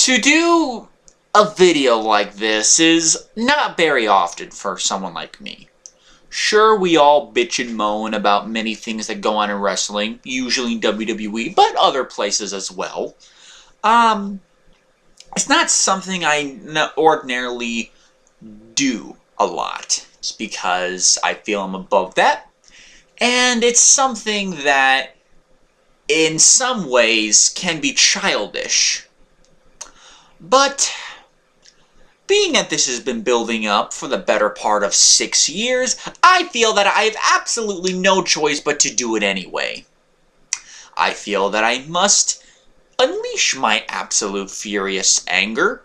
To do a video like this is not very often for someone like me. Sure, we all bitch and moan about many things that go on in wrestling, usually in WWE, but other places as well. It's not something I ordinarily do a lot. It's because I feel I'm above that, and it's something that, in some ways, can be childish. But being that this has been building up for the better part of 6 years, I feel that I have absolutely no choice but to do it anyway. I feel that I must unleash my absolute furious anger,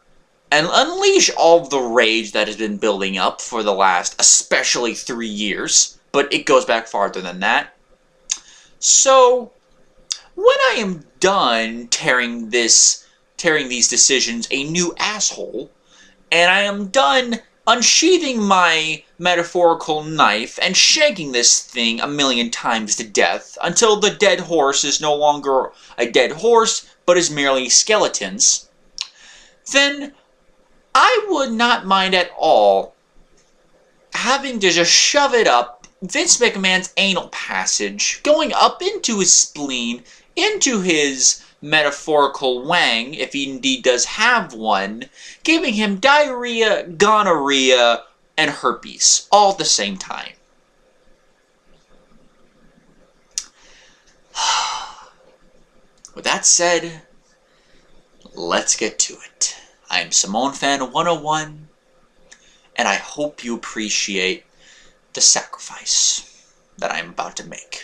and unleash all of the rage that has been building up for the last especially 3 years, but it goes back farther than that. So, when I am done tearing these decisions a new asshole, and I am done unsheathing my metaphorical knife and shanking this thing a million times to death until the dead horse is no longer a dead horse, but is merely skeletons, then I would not mind at all having to just shove it up Vince McMahon's anal passage, going up into his spleen, into his metaphorical wang, if he indeed does have one, giving him diarrhea, gonorrhea, and herpes, all at the same time. With that said, let's get to it. I'm Simone Fan 101, and I hope you appreciate the sacrifice that I'm about to make.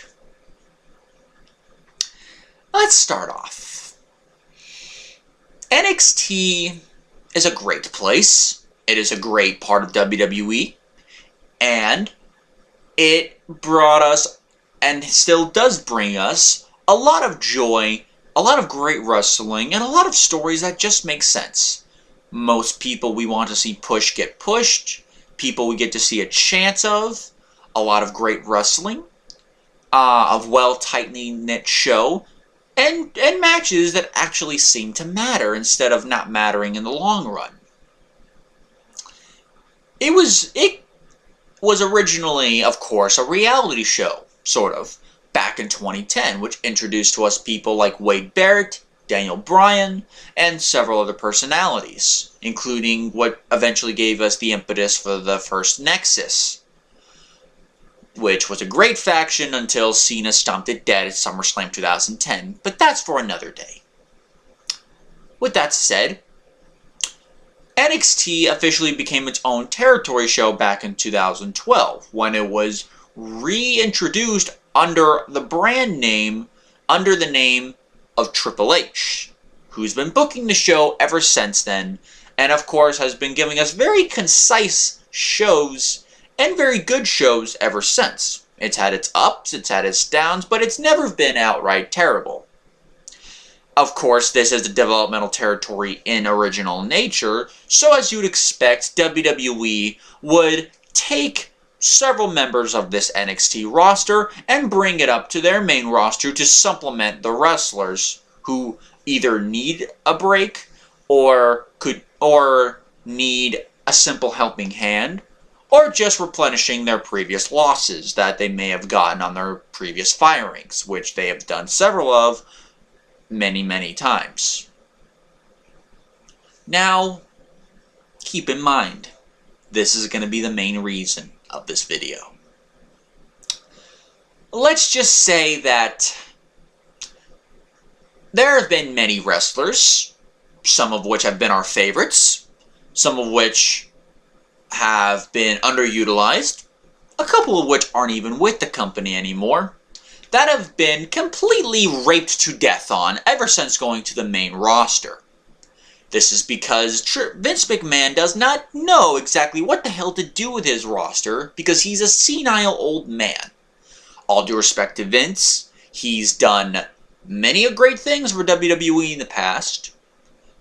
Let's start off. NXT is a great place. It is a great part of WWE. And it brought us, and still does bring us, a lot of joy, a lot of great wrestling, and a lot of stories that just make sense. Most people we want to see push get pushed. People we get to see a chance of. A lot of great wrestling. A well-tightly knit show. And matches that actually seem to matter instead of not mattering in the long run. It was originally, of course, a reality show, sort of, back in 2010, which introduced to us people like Wade Barrett, Daniel Bryan, and several other personalities, including what eventually gave us the impetus for the first Nexus, which was a great faction until Cena stomped it dead at SummerSlam 2010, but that's for another day. With that said, NXT officially became its own territory show back in 2012, when it was reintroduced under the name of Triple H, who's been booking the show ever since then, and of course has been giving us very concise shows and very good shows ever since. It's had its ups, it's had its downs, but it's never been outright terrible. Of course, this is the developmental territory in original nature, so as you'd expect, WWE would take several members of this NXT roster and bring it up to their main roster to supplement the wrestlers who either need a break or need a simple helping hand, or just replenishing their previous losses that they may have gotten on their previous firings, which they have done several of many, many times. Now, keep in mind, this is going to be the main reason of this video. Let's just say that there have been many wrestlers, some of which have been our favorites, some of which have been underutilized, a couple of which aren't even with the company anymore, that have been completely raped to death on ever since going to the main roster. This is because Vince McMahon does not know exactly what the hell to do with his roster because he's a senile old man. All due respect to Vince, he's done many great things for WWE in the past.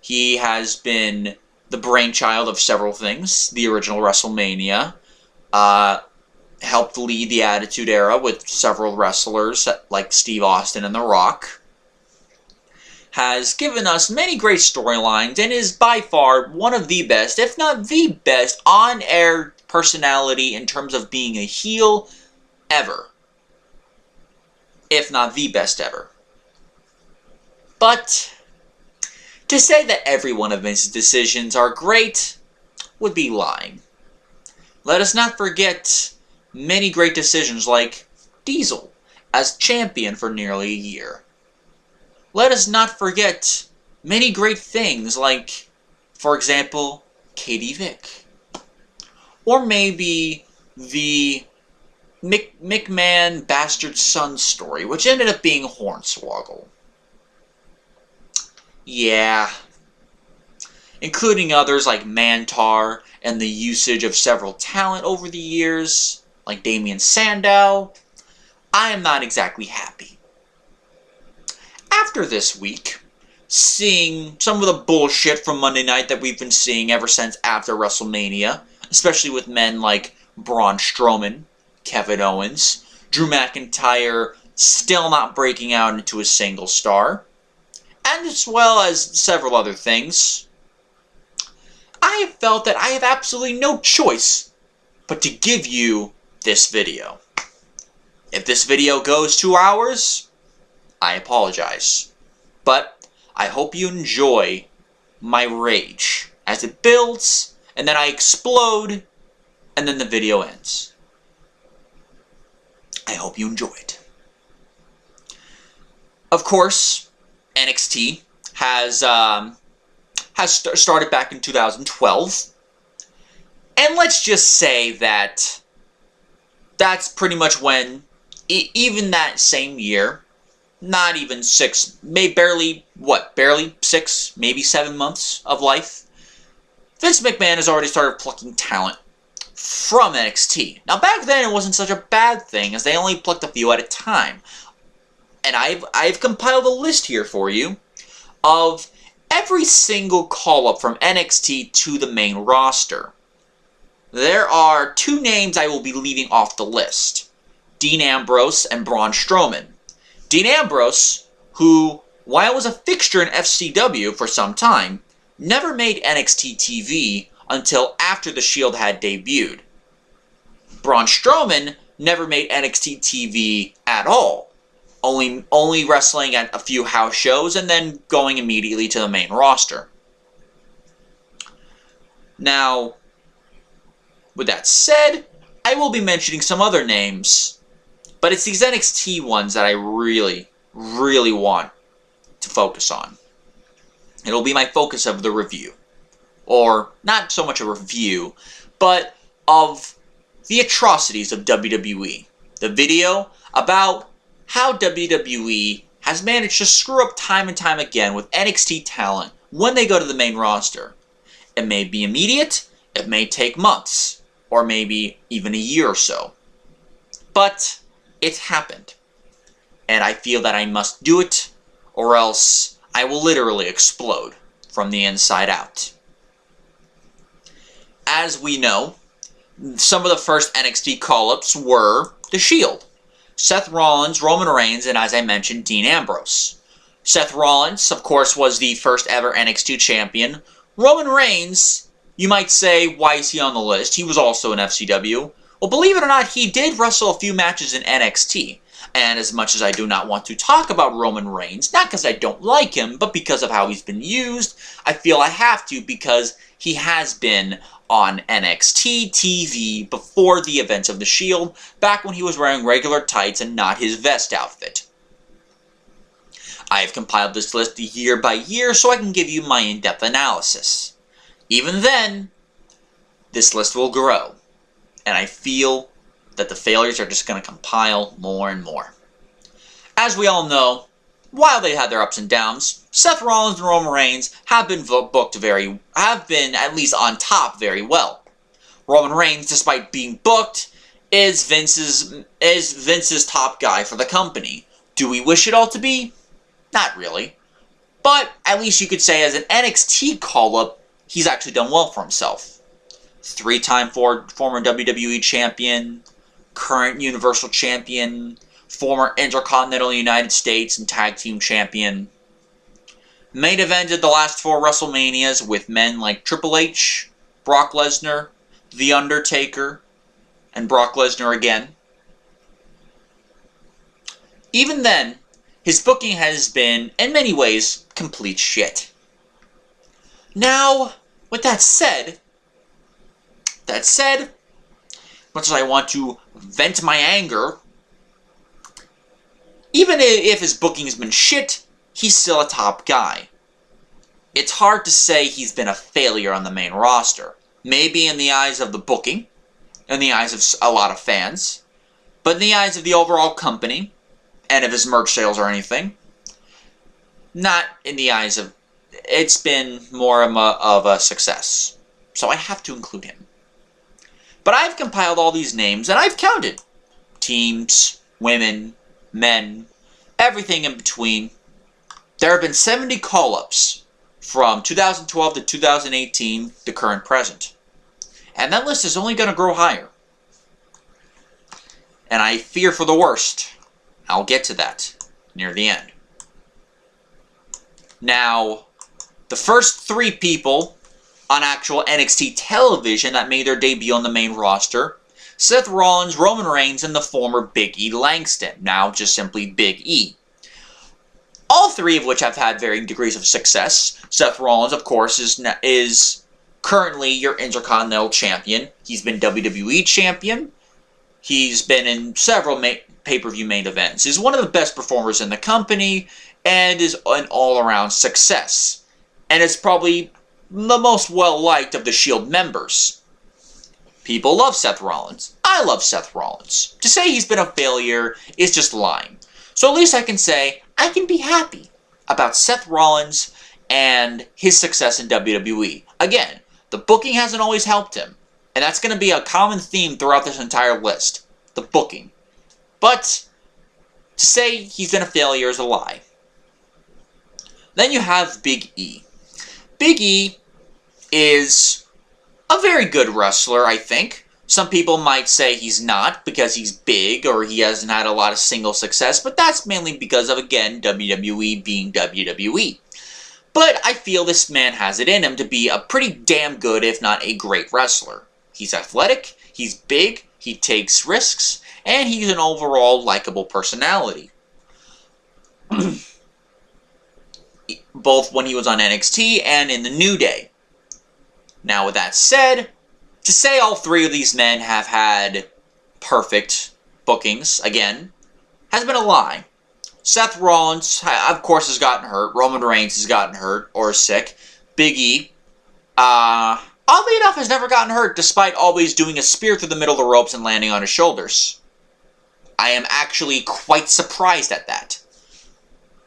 He has been the brainchild of several things. The original WrestleMania, helped lead the Attitude Era with several wrestlers like Steve Austin and The Rock. has given us many great storylines and is by far one of the best, if not the best, on-air personality in terms of being a heel ever. If not the best ever. But to say that every one of Vince's decisions are great would be lying. Let us not forget many great decisions like Diesel as champion for nearly a year. Let us not forget many great things like, for example, Katie Vick. Or maybe the McMahon bastard son story, which ended up being Hornswoggle. Yeah. Including others like Mantar and the usage of several talent over the years, like Damien Sandow, I am not exactly happy. After this week, seeing some of the bullshit from Monday night that we've been seeing ever since after WrestleMania, especially with men like Braun Strowman, Kevin Owens, Drew McIntyre still not breaking out into a single star, and as well as several other things, I have felt that I have absolutely no choice but to give you this video. If this video goes 2 hours, I apologize. But I hope you enjoy my rage as it builds, and then I explode, and then the video ends. I hope you enjoy it. Of course, NXT has started back in 2012. And let's just say that that's pretty much when, even that same year, not even 6, barely 6, maybe 7 months of life, Vince McMahon has already started plucking talent from NXT. Now back then it wasn't such a bad thing, as they only plucked a few at a time. And I've compiled a list here for you of every single call-up from NXT to the main roster. There are 2 names I will be leaving off the list: Dean Ambrose and Braun Strowman. Dean Ambrose, who, while was a fixture in FCW for some time, never made NXT TV until after The Shield had debuted. Braun Strowman never made NXT TV at all, only wrestling at a few house shows and then going immediately to the main roster. Now, with that said, I will be mentioning some other names, but it's these NXT ones that I really, really want to focus on. It'll be my focus of the review. Or, not so much a review, but of the atrocities of WWE. The video about how WWE has managed to screw up time and time again with NXT talent when they go to the main roster. It may be immediate, it may take months, or maybe even a year or so. But it's happened. And I feel that I must do it, or else I will literally explode from the inside out. As we know, some of the first NXT call-ups were The Shield. Seth Rollins, Roman Reigns, and as I mentioned, Dean Ambrose. Seth Rollins, of course, was the first ever NXT champion. Roman Reigns, you might say, why is he on the list? He was also in FCW. Well, believe it or not, he did wrestle a few matches in NXT. And as much as I do not want to talk about Roman Reigns, not because I don't like him, but because of how he's been used, I feel I have to because he has been on NXT TV before the events of The Shield, back when he was wearing regular tights and not his vest outfit. I have compiled this list year by year so I can give you my in-depth analysis. Even then, this list will grow, and I feel that the failures are just going to compile more and more. As we all know, while they had their ups and downs, Seth Rollins and Roman Reigns have been at least on top very well. Roman Reigns, despite being booked, is Vince's top guy for the company. Do we wish it all to be? Not really. But at least you could say as an NXT call-up, he's actually done well for himself. 3-time former WWE champion, current Universal champion, former Intercontinental United States and Tag Team champion. main evented the last 4 WrestleManias with men like Triple H, Brock Lesnar, The Undertaker, and Brock Lesnar again. Even then, his booking has been, in many ways, complete shit. Now, with that said, much as I want to vent my anger, even if his booking has been shit, he's still a top guy. It's hard to say he's been a failure on the main roster. Maybe in the eyes of the booking, in the eyes of a lot of fans, but in the eyes of the overall company, and of his merch sales or anything, not in the eyes of... It's been more of a success. So I have to include him. But I've compiled all these names, and I've counted. Teams, women, men, everything in between. There have been 70 call-ups from 2012 to 2018, the current present. And that list is only going to grow higher. And I fear for the worst. I'll get to that near the end. Now, the first 3 people on actual NXT television that made their debut on the main roster: Seth Rollins, Roman Reigns, and the former Big E Langston, now just simply Big E. All 3 of which have had varying degrees of success. Seth Rollins, of course, is currently your Intercontinental Champion. He's been WWE Champion. He's been in several pay-per-view main events. He's one of the best performers in the company, and is an all-around success. And is probably the most well-liked of the Shield members. People love Seth Rollins. I love Seth Rollins. To say he's been a failure is just lying. So at least I can say I can be happy about Seth Rollins and his success in WWE. Again, the booking hasn't always helped him. And that's going to be a common theme throughout this entire list. The booking. But to say he's been a failure is a lie. Then you have Big E. Big E is a very good wrestler, I think. Some people might say he's not because he's big or he hasn't had a lot of single success, but that's mainly because of, again, WWE being WWE. But I feel this man has it in him to be a pretty damn good, if not a great wrestler. He's athletic, he's big, he takes risks, and he's an overall likable personality. Both when he was on NXT and in the New Day. Now, with that said, to say all 3 of these men have had perfect bookings, again, has been a lie. Seth Rollins, of course, has gotten hurt. Roman Reigns has gotten hurt or sick. Big E, oddly enough, has never gotten hurt, despite always doing a spear through the middle of the ropes and landing on his shoulders. I am actually quite surprised at that.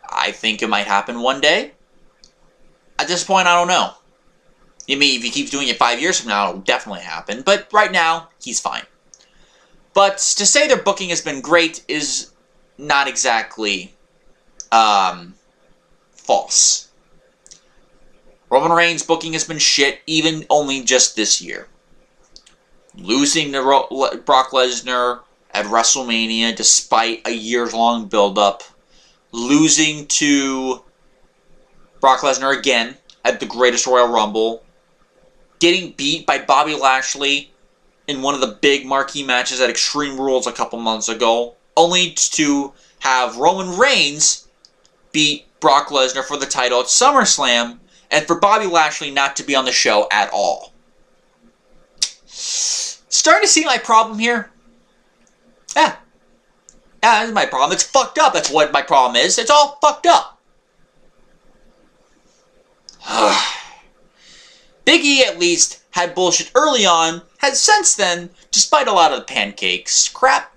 I think it might happen one day. At this point, I don't know. I mean, if he keeps doing it 5 years from now, it'll definitely happen. But right now, he's fine. But to say their booking has been great is not exactly false. Roman Reigns' booking has been shit, even only just this year. Losing to Brock Lesnar at WrestleMania despite a years-long build-up. Losing to Brock Lesnar again at the Greatest Royal Rumble. Getting beat by Bobby Lashley in one of the big marquee matches at Extreme Rules a couple months ago. Only to have Roman Reigns beat Brock Lesnar for the title at SummerSlam, and for Bobby Lashley not to be on the show at all. Starting to see my problem here? Yeah, that's my problem. It's fucked up. That's what my problem is. It's all fucked up. Big E at least had bullshit early on, has since then, despite a lot of the pancakes crap,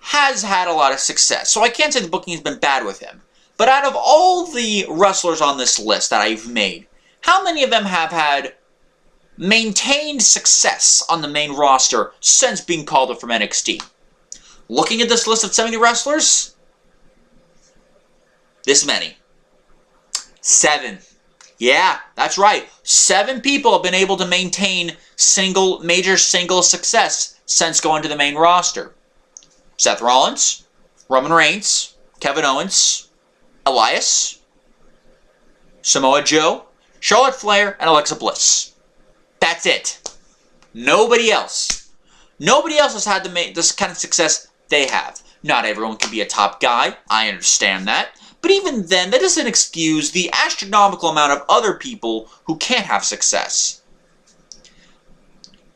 has had a lot of success. So I can't say the booking has been bad with him. But out of all the wrestlers on this list that I've made, how many of them have had maintained success on the main roster since being called up from NXT? Looking at this list of 70 wrestlers, this many. 7. Yeah, that's right. 7 people have been able to maintain major single success since going to the main roster. Seth Rollins, Roman Reigns, Kevin Owens, Elias, Samoa Joe, Charlotte Flair, and Alexa Bliss. That's it. Nobody else. Nobody else has had this kind of success they have. Not everyone can be a top guy. I understand that. But even then, that doesn't excuse the astronomical amount of other people who can't have success.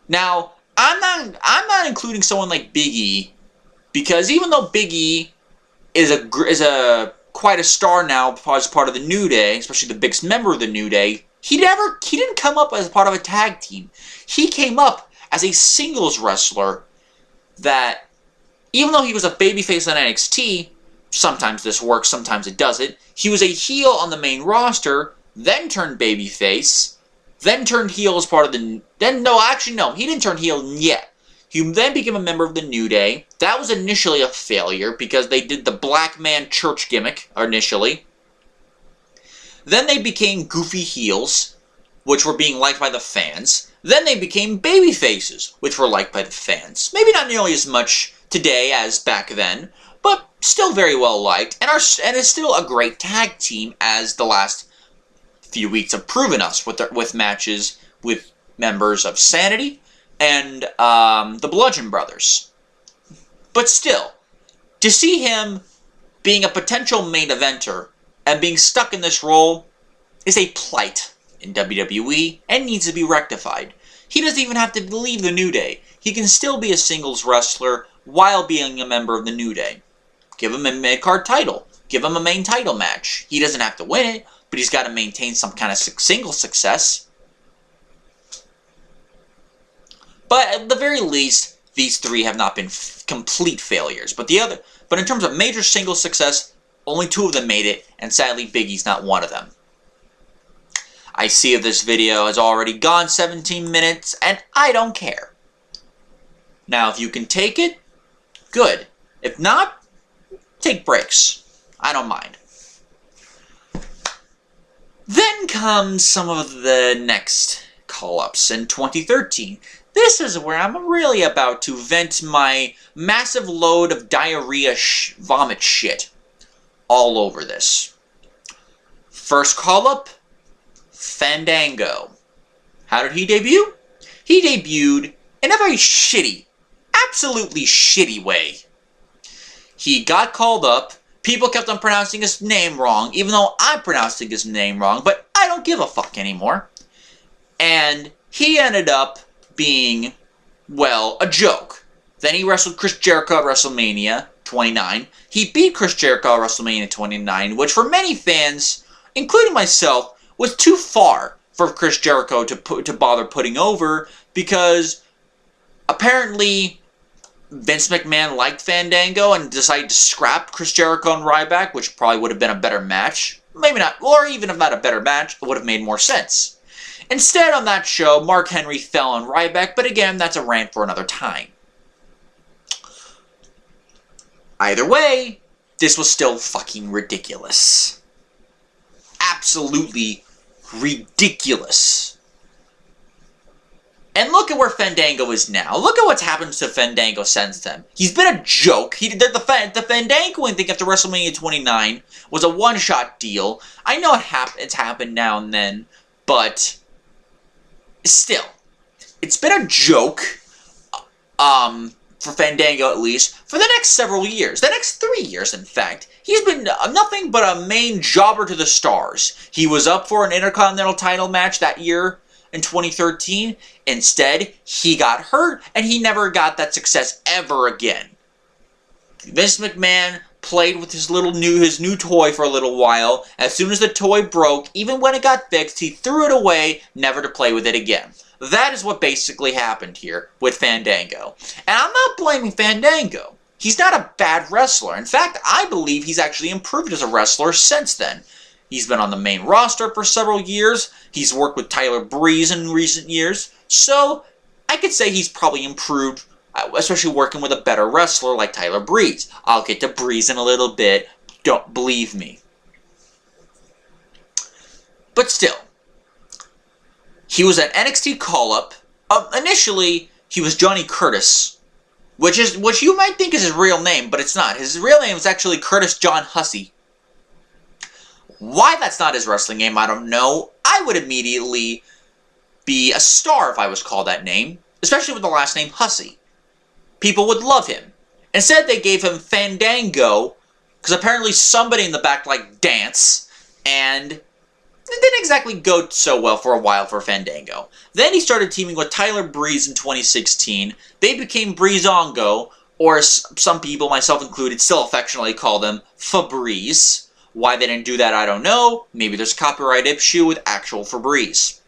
Now, I'm not including someone like Big E, because even though Big E is quite a star now as part of the New Day, especially the biggest member of the New Day, he didn't come up as part of a tag team. He came up as a singles wrestler that, even though he was a babyface on NXT, sometimes this works, sometimes it doesn't, he was a heel on the main roster, then turned babyface, then turned heel as part of the... he didn't turn heel yet. He then became a member of the New Day. That was initially a failure because they did the Black Man Church gimmick initially. Then they became goofy heels, which were being liked by the fans. Then they became baby faces, which were liked by the fans. Maybe not nearly as much today as back then, but still very well liked, and is still a great tag team, as the last few weeks have proven us with matches with members of Sanity and the Bludgeon Brothers. But still, to see him being a potential main eventer and being stuck in this role is a plight in WWE and needs to be rectified. He doesn't even have to leave the New Day. He can still be a singles wrestler while being a member of the New Day. Give him a mid-card title. Give him a main title match. He doesn't have to win it, but he's got to maintain some kind of single success. But at the very least, these three have not been complete failures. But in terms of major single success, only two of them made it, and sadly, Big E's not one of them. I see if this video has already gone 17 minutes, and I don't care. Now, if you can take it, good. If not, take breaks. I don't mind. Then comes some of the next call-ups in 2013. This is where I'm really about to vent my massive load of diarrhea vomit shit all over this. First call-up, Fandango. How did he debut? He debuted in a very shitty, absolutely shitty way. He got called up. People kept on pronouncing his name wrong, even though I'm pronouncing his name wrong, but I don't give a fuck anymore. And he ended up being, well, a joke. Then he wrestled Chris Jericho at WrestleMania 29. He beat Chris Jericho at WrestleMania 29, which for many fans, including myself, was too far for Chris Jericho to bother putting over, because apparently Vince McMahon liked Fandango and decided to scrap Chris Jericho and Ryback, which probably would have been a better match. Maybe not, or even if not a better match, it would have made more sense. Instead, on that show, Mark Henry fell on Ryback, but again, that's a rant for another time. Either way, this was still fucking ridiculous. Absolutely ridiculous. And look at where Fandango is now. Look at what's happened to Fandango since then. He's been a joke. The Fandango thing after WrestleMania 29 was a one-shot deal. I know it's happened now and then, but still, it's been a joke, for Fandango at least, for the next several years. The next 3 years, in fact. He's been nothing but a main jobber to the stars. He was up for an Intercontinental title match that year in 2013. Instead, he got hurt, and he never got that success ever again. Vince McMahon played with his new toy for a little while. As soon as the toy broke, even when it got fixed, he threw it away, never to play with it again. That is what basically happened here with Fandango. And I'm not blaming Fandango. He's not a bad wrestler. In fact, I believe he's actually improved as a wrestler since then. He's been on the main roster for several years. He's worked with Tyler Breeze in recent years. So, I could say he's probably improved, especially working with a better wrestler like Tyler Breeze. I'll get to Breeze in a little bit. Don't believe me. But still, he was an NXT call-up. Initially, he was Johnny Curtis, which you might think is his real name, but it's not. His real name is actually Curtis John Hussey. Why that's not his wrestling name, I don't know. I would immediately be a star if I was called that name, especially with the last name Hussey. People would love him. Instead, they gave him Fandango, because apparently somebody in the back liked dance, and it didn't exactly go so well for a while for Fandango. Then he started teaming with Tyler Breeze in 2016. They became Breezongo, or some people, myself included, still affectionately call them Febreze. Why they didn't do that, I don't know. Maybe there's a copyright issue with actual Febreze.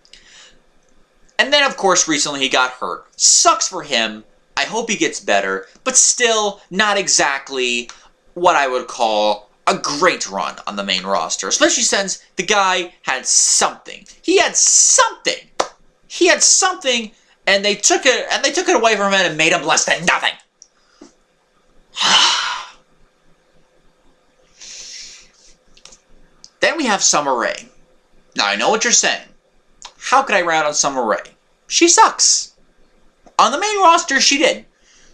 And then, of course, recently he got hurt. Sucks for him. I hope he gets better, but still not exactly what I would call a great run on the main roster, especially since the guy had something. He had something. He had something, and they took it away from him and made him less than nothing. Then we have Summer Rae. Now, I know what you're saying. How could I rat on Summer Rae? She sucks. On the main roster, she did.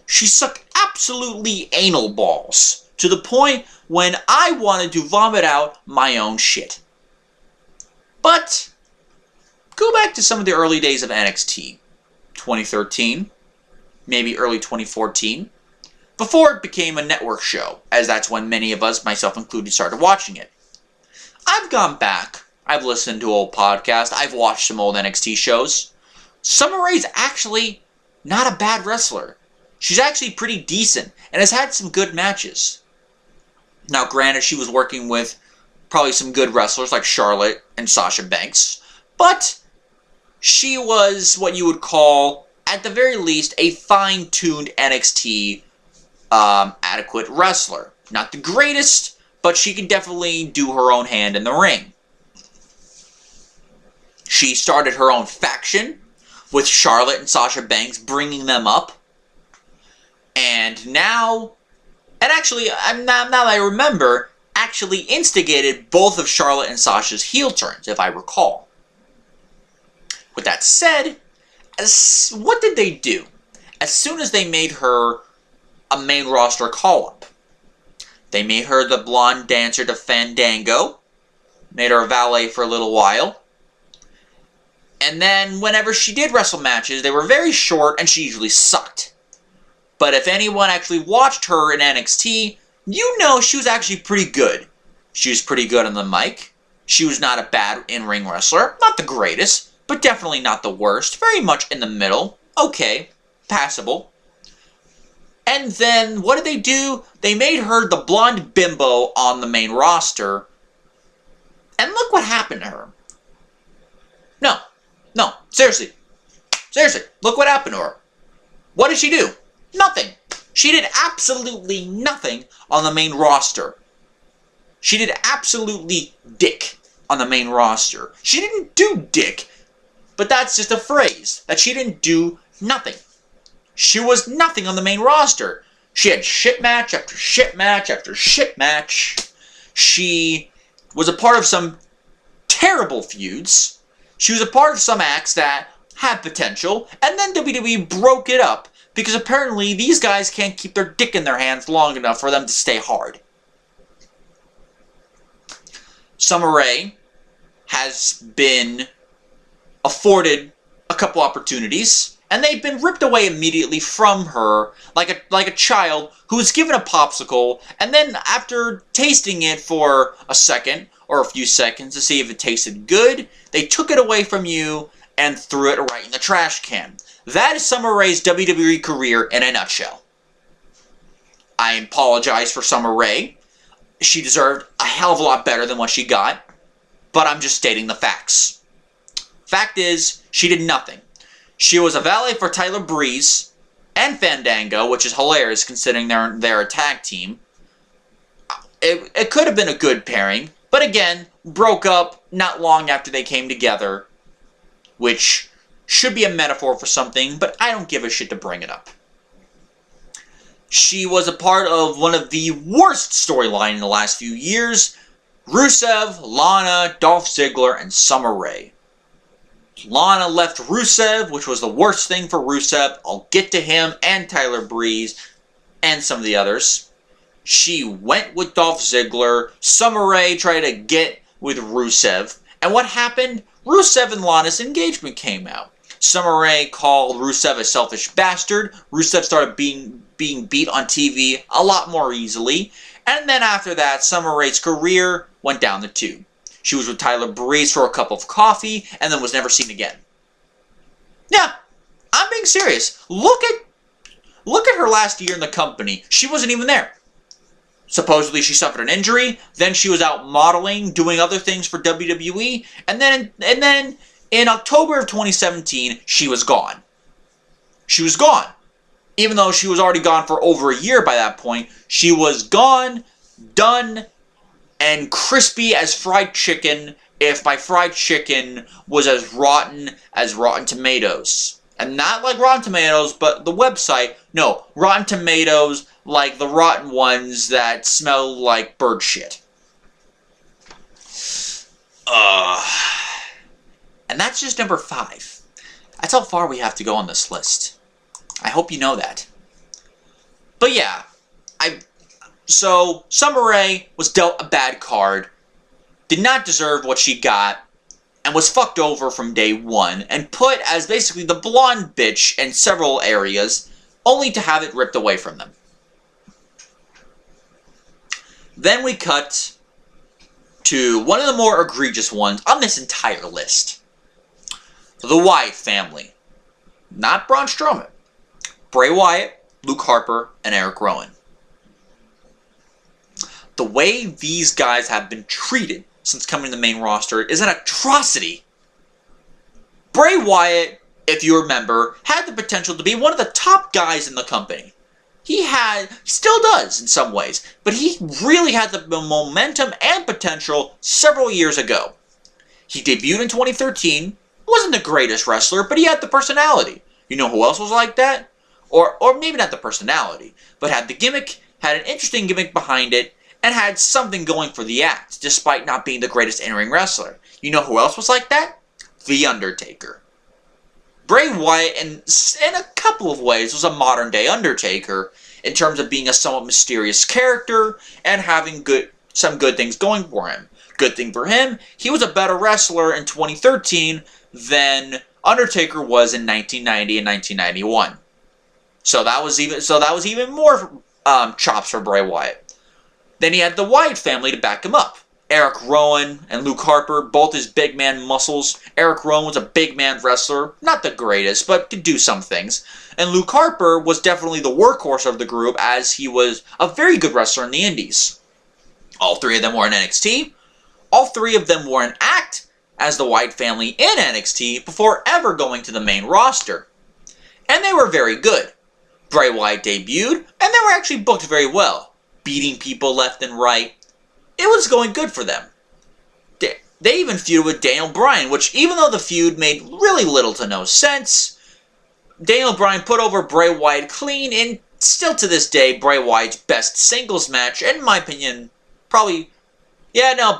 She sucked absolutely anal balls, to the point when I wanted to vomit out my own shit. But, go back to some of the early days of NXT. 2013, maybe early 2014, before it became a network show, as that's when many of us, myself included, started watching it. I've gone back, I've listened to old podcasts, I've watched some old NXT shows. Summer Rae's actually not a bad wrestler. She's actually pretty decent, and has had some good matches. Now, granted, she was working with probably some good wrestlers like Charlotte and Sasha Banks, but she was what you would call, at the very least, a fine-tuned NXT adequate wrestler. Not the greatest, but she can definitely do her own hand in the ring. She started her own faction with Charlotte and Sasha Banks, bringing them up. And now, and actually, now that I remember, actually instigated both of Charlotte and Sasha's heel turns, if I recall. With that said, what did they do? As soon as they made her a main roster call-up, they made her the blonde dancer to Fandango, made her a valet for a little while, and then whenever she did wrestle matches, they were very short and she usually sucked. But if anyone actually watched her in NXT, you know she was actually pretty good. She was pretty good on the mic. She was not a bad in-ring wrestler. Not the greatest, but definitely not the worst. Very much in the middle. Okay, passable. And then, what did they do? They made her the blonde bimbo on the main roster. And look what happened to her. No, seriously. Seriously, look what happened to her. What did she do? Nothing. She did absolutely nothing on the main roster. She did absolutely dick on the main roster. She didn't do dick, but that's just a phrase, that she didn't do nothing. She was nothing on the main roster. She had shit match after shit match after shit match. She was a part of some terrible feuds. She was a part of some acts that had potential, and then WWE broke it up because apparently these guys can't keep their dick in their hands long enough for them to stay hard. Summer Rae has been afforded a couple opportunities, and they've been ripped away immediately from her like a child who was given a popsicle, and then after tasting it for a second or a few seconds to see if it tasted good, they took it away from you and threw it right in the trash can. That is Summer Rae's WWE career in a nutshell. I apologize for Summer Rae. She deserved a hell of a lot better than what she got, but I'm just stating the facts. Fact is, she did nothing. She was a valet for Tyler Breeze and Fandango, which is hilarious considering they're a tag team. It could have been a good pairing, but again, broke up not long after they came together, which should be a metaphor for something, but I don't give a shit to bring it up. She was a part of one of the worst storylines in the last few years. Rusev, Lana, Dolph Ziggler, and Summer Rae. Lana left Rusev, which was the worst thing for Rusev. I'll get to him and Tyler Breeze and some of the others. She went with Dolph Ziggler. Summer Rae tried to get with Rusev. And what happened? Rusev and Lana's engagement came out. Summer Rae called Rusev a selfish bastard. Rusev started being beat on TV a lot more easily. And then after that, Summer Rae's career went down the tube. She was with Tyler Breeze for a cup of coffee and then was never seen again. Yeah, I'm being serious. Look at her last year in the company. She wasn't even there. Supposedly she suffered an injury, then she was out modeling, doing other things for WWE, and then in October of 2017, she was gone. She was gone. Even though she was already gone for over a year by that point, she was gone, done, and crispy as fried chicken, if by fried chicken was as Rotten Tomatoes. And not like Rotten Tomatoes, but the website. No, Rotten Tomatoes, like the rotten ones that smell like bird shit. And that's just number 5. That's how far we have to go on this list. I hope you know that. But yeah, so Summer Rae was dealt a bad card, did not deserve what she got, and was fucked over from day one, and put as basically the blonde bitch in several areas, only to have it ripped away from them. Then we cut to one of the more egregious ones on this entire list. The Wyatt family. Not Braun Strowman. Bray Wyatt, Luke Harper, and Eric Rowan. The way these guys have been treated since coming to the main roster is an atrocity. Bray Wyatt, if you remember, had the potential to be one of the top guys in the company. He still does in some ways, but he really had the momentum and potential several years ago. He debuted in 2013, wasn't the greatest wrestler, but he had the personality. You know who else was like that? Or maybe not the personality, but had the gimmick, had an interesting gimmick behind it, and had something going for the act, despite not being the greatest in-ring wrestler. You know who else was like that? The Undertaker. Bray Wyatt, in a couple of ways, was a modern-day Undertaker, in terms of being a somewhat mysterious character, and having some good things going for him. Good thing for him, he was a better wrestler in 2013 than Undertaker was in 1990 and 1991. So that was even more chops for Bray Wyatt. Then he had the Wyatt family to back him up. Eric Rowan and Luke Harper, both his big man muscles. Eric Rowan was a big man wrestler, not the greatest, but could do some things. And Luke Harper was definitely the workhorse of the group, as he was a very good wrestler in the indies. All 3 of them were in NXT. All 3 of them were in act as the Wyatt family in NXT before ever going to the main roster. And they were very good. Bray Wyatt debuted, and they were actually booked very well, beating people left and right. It was going good for them. They even feuded with Daniel Bryan, which, even though the feud made really little to no sense, Daniel Bryan put over Bray Wyatt clean, and still to this day, Bray Wyatt's best singles match, and in my opinion,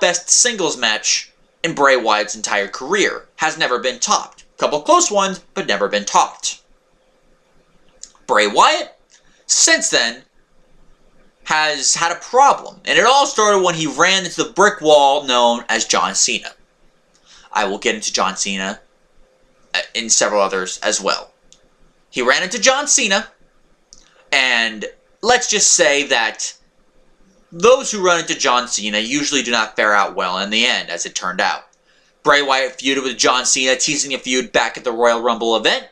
best singles match in Bray Wyatt's entire career. Has never been topped. A couple close ones, but never been topped. Bray Wyatt, since then, has had a problem, and it all started when he ran into the brick wall known as John Cena. I will get into John Cena in several others as well. He ran into John Cena, and let's just say that those who run into John Cena usually do not fare out well in the end, as it turned out. Bray Wyatt feuded with John Cena, teasing a feud back at the Royal Rumble event.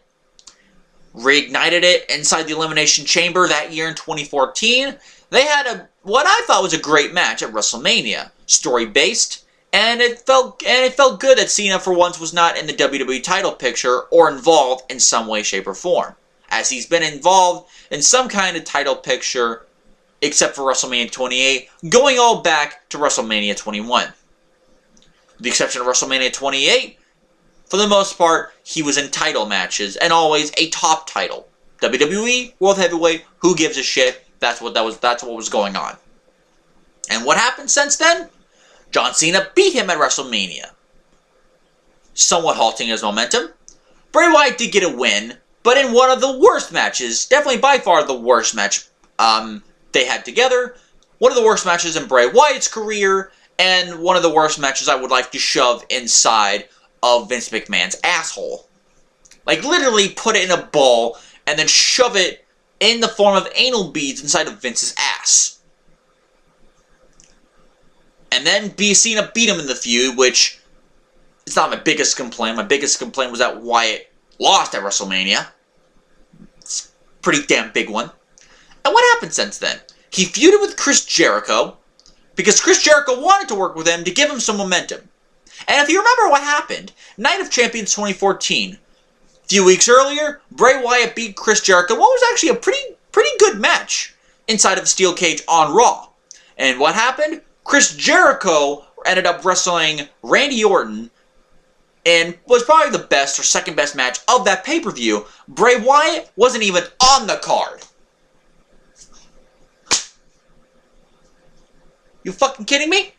Reignited it inside the Elimination Chamber that year in 2014. They had what I thought was a great match at WrestleMania, story-based, and it felt good that Cena for once was not in the WWE title picture or involved in some way, shape, or form, as he's been involved in some kind of title picture, except for WrestleMania 28, going all back to WrestleMania 21. With the exception of WrestleMania 28, for the most part, he was in title matches, and always a top title. WWE, World Heavyweight, who gives a shit? That's what was going on. And what happened since then? John Cena beat him at WrestleMania, somewhat halting his momentum. Bray Wyatt did get a win, but in one of the worst matches, definitely by far the worst match they had together, one of the worst matches in Bray Wyatt's career, and one of the worst matches I would like to shove inside of Vince McMahon's asshole. Like, literally put it in a bowl and then shove it in the form of anal beads inside of Vince's ass. And then Cena beat him in the feud, which is not my biggest complaint. My biggest complaint was that Wyatt lost at WrestleMania. It's a pretty damn big one. And what happened since then? He feuded with Chris Jericho because Chris Jericho wanted to work with him to give him some momentum. And if you remember what happened, Night of Champions 2014, a few weeks earlier, Bray Wyatt beat Chris Jericho. What was actually a pretty good match inside of a steel cage on Raw. And what happened? Chris Jericho ended up wrestling Randy Orton and was probably the best or second best match of that pay-per-view. Bray Wyatt wasn't even on the card. You fucking kidding me?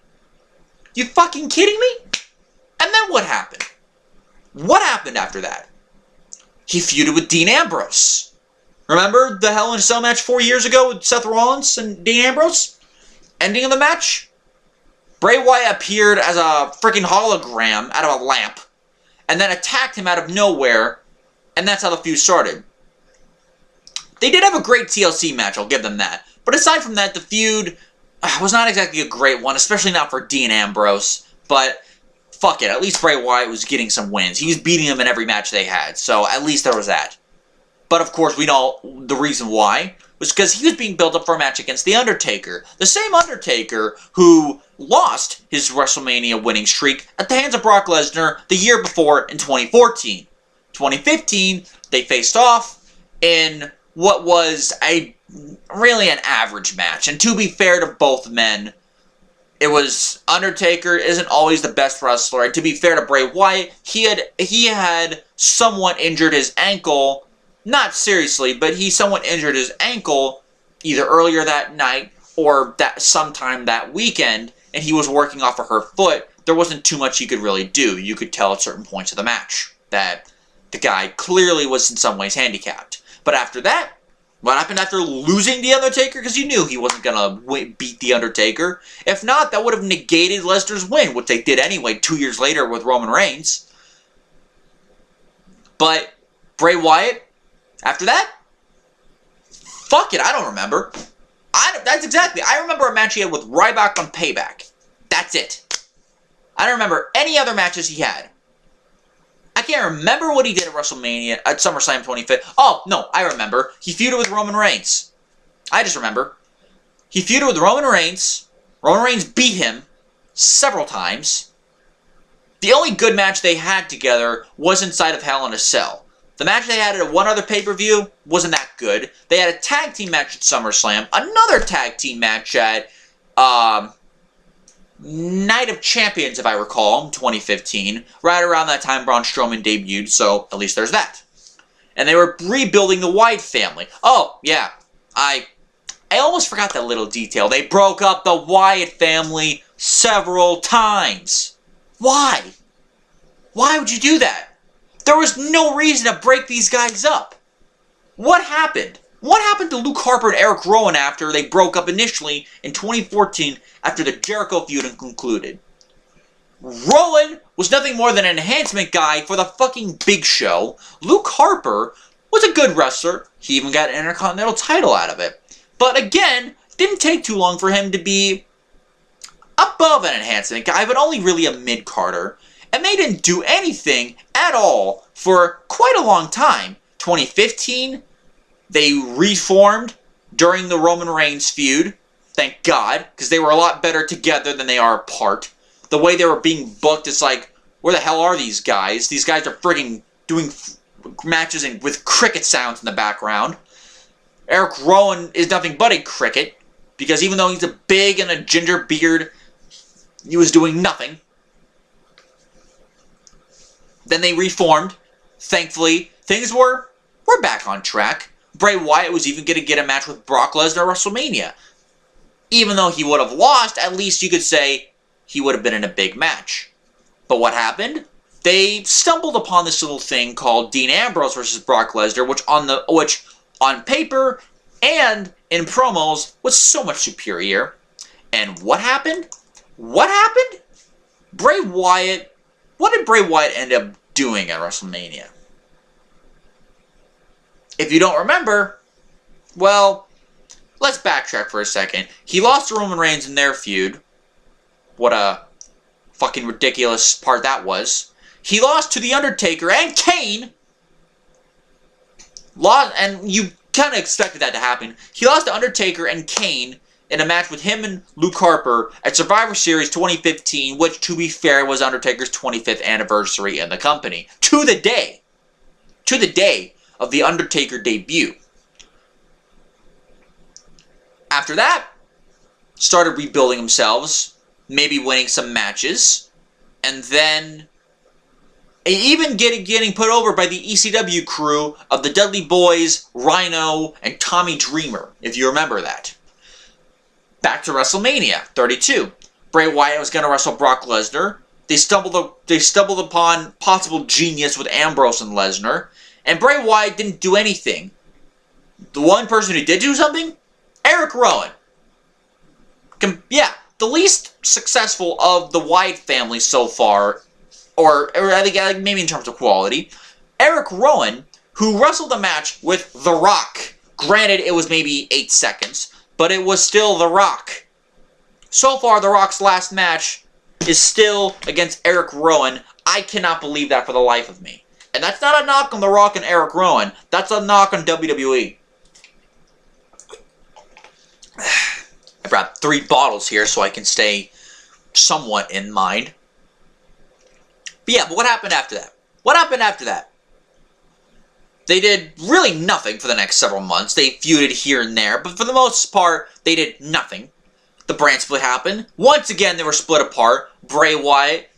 You fucking kidding me? And then what happened? What happened after that? He feuded with Dean Ambrose. Remember the Hell in a Cell match 4 years ago with Seth Rollins and Dean Ambrose? Ending of the match? Bray Wyatt appeared as a freaking hologram out of a lamp and then attacked him out of nowhere, and that's how the feud started. They did have a great TLC match, I'll give them that. But aside from that, the feud was not exactly a great one, especially not for Dean Ambrose. But fuck it, at least Bray Wyatt was getting some wins. He was beating him in every match they had, so at least there was that. But of course, we know the reason why was because he was being built up for a match against The Undertaker. The same Undertaker who lost his WrestleMania winning streak at the hands of Brock Lesnar the year before in 2014. 2015, they faced off in what was really an average match. And to be fair to both men, it was Undertaker isn't always the best wrestler. And to be fair to Bray Wyatt, he had somewhat injured his ankle. Not seriously, but he somewhat injured his ankle either earlier that night or sometime that weekend, and he was working off of her foot. There wasn't too much he could really do. You could tell at certain points of the match that the guy clearly was in some ways handicapped. But after that, what happened after losing The Undertaker? Because you knew he wasn't going to beat The Undertaker. If not, that would have negated Lesnar's win, which they did anyway 2 years later with Roman Reigns. But Bray Wyatt, after that, fuck it, I don't remember. I remember a match he had with Ryback on Payback. That's it. I don't remember any other matches he had. I can't remember what he did at WrestleMania, at SummerSlam 25. Oh, no, I remember. He feuded with Roman Reigns. I just remember. He feuded with Roman Reigns. Roman Reigns beat him several times. The only good match they had together was inside of Hell in a Cell. The match they had at one other pay-per-view wasn't that good. They had a tag team match at SummerSlam, another tag team match at Night of Champions, if I recall, in 2015. Right around that time, Braun Strowman debuted, so at least there's that. And they were rebuilding the Wyatt family. Oh, yeah, I almost forgot that little detail. They broke up the Wyatt family several times. Why? Why would you do that? There was no reason to break these guys up. What happened? What happened to Luke Harper and Eric Rowan after they broke up initially in 2014 after the Jericho feud concluded? Rowan was nothing more than an enhancement guy for the fucking Big Show. Luke Harper was a good wrestler. He even got an Intercontinental title out of it. But again, didn't take too long for him to be above an enhancement guy, but only really a mid-carder. And they didn't do anything at all for quite a long time. 2015, they reformed during the Roman Reigns feud. Thank God, because they were a lot better together than they are apart. The way they were being booked, it's like, where the hell are these guys? These guys are frigging doing matches with cricket sounds in the background. Eric Rowan is nothing but a cricket, because even though he's a big and a ginger beard, he was doing nothing. Then they reformed. Thankfully, things were back on track. Bray Wyatt was even going to get a match with Brock Lesnar at WrestleMania. Even though he would have lost, at least you could say he would have been in a big match. But what happened? They stumbled upon this little thing called Dean Ambrose versus Brock Lesnar, which on paper and in promos was so much superior. And what happened? What happened? Bray Wyatt, what did Bray Wyatt end up doing at WrestleMania? If you don't remember, well, let's backtrack for a second. He lost to Roman Reigns in their feud. What a fucking ridiculous part that was. He lost to The Undertaker and Kane. And you kind of expected that to happen. He lost to Undertaker and Kane in a match with him and Luke Harper at Survivor Series 2015, which, to be fair, was Undertaker's 25th anniversary in the company. To the day of the Undertaker debut. After that, started rebuilding themselves, maybe winning some matches, and then even getting put over by the ECW crew of the Dudley Boys, Rhino, and Tommy Dreamer, if you remember that. Back to WrestleMania 32. Bray Wyatt was going to wrestle Brock Lesnar. They stumbled upon possible genius with Ambrose and Lesnar, and Bray Wyatt didn't do anything. The one person who did do something? Eric Rowan. Yeah, the least successful of the Wyatt family so far, or I think maybe in terms of quality. Eric Rowan, who wrestled a match with The Rock. Granted, it was maybe 8 seconds, but it was still The Rock. So far, The Rock's last match is still against Eric Rowan. I cannot believe that for the life of me. And that's not a knock on The Rock and Eric Rowan. That's a knock on WWE. I brought 3 bottles here so I can stay somewhat in mind. But yeah, but what happened after that? What happened after that? They did really nothing for the next several months. They feuded here and there, but for the most part, they did nothing. The brand split happened. Once again, they were split apart. Bray Wyatt,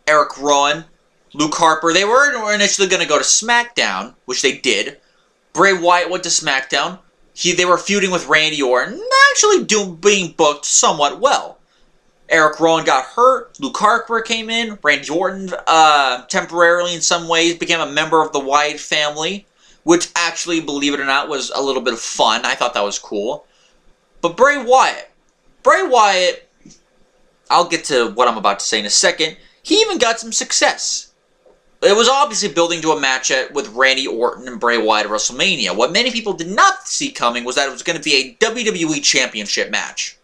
Eric Rowan, Luke Harper, they were initially going to go to SmackDown, which they did. Bray Wyatt went to SmackDown. They were feuding with Randy Orton, actually being booked somewhat well. Eric Rowan got hurt. Luke Harper came in. Randy Orton, temporarily in some ways, became a member of the Wyatt family, which actually, believe it or not, was a little bit of fun. I thought that was cool. But Bray Wyatt, I'll get to what I'm about to say in a second. He even got some success. It was obviously building to a match with Randy Orton and Bray Wyatt at WrestleMania. What many people did not see coming was that it was going to be a WWE Championship match.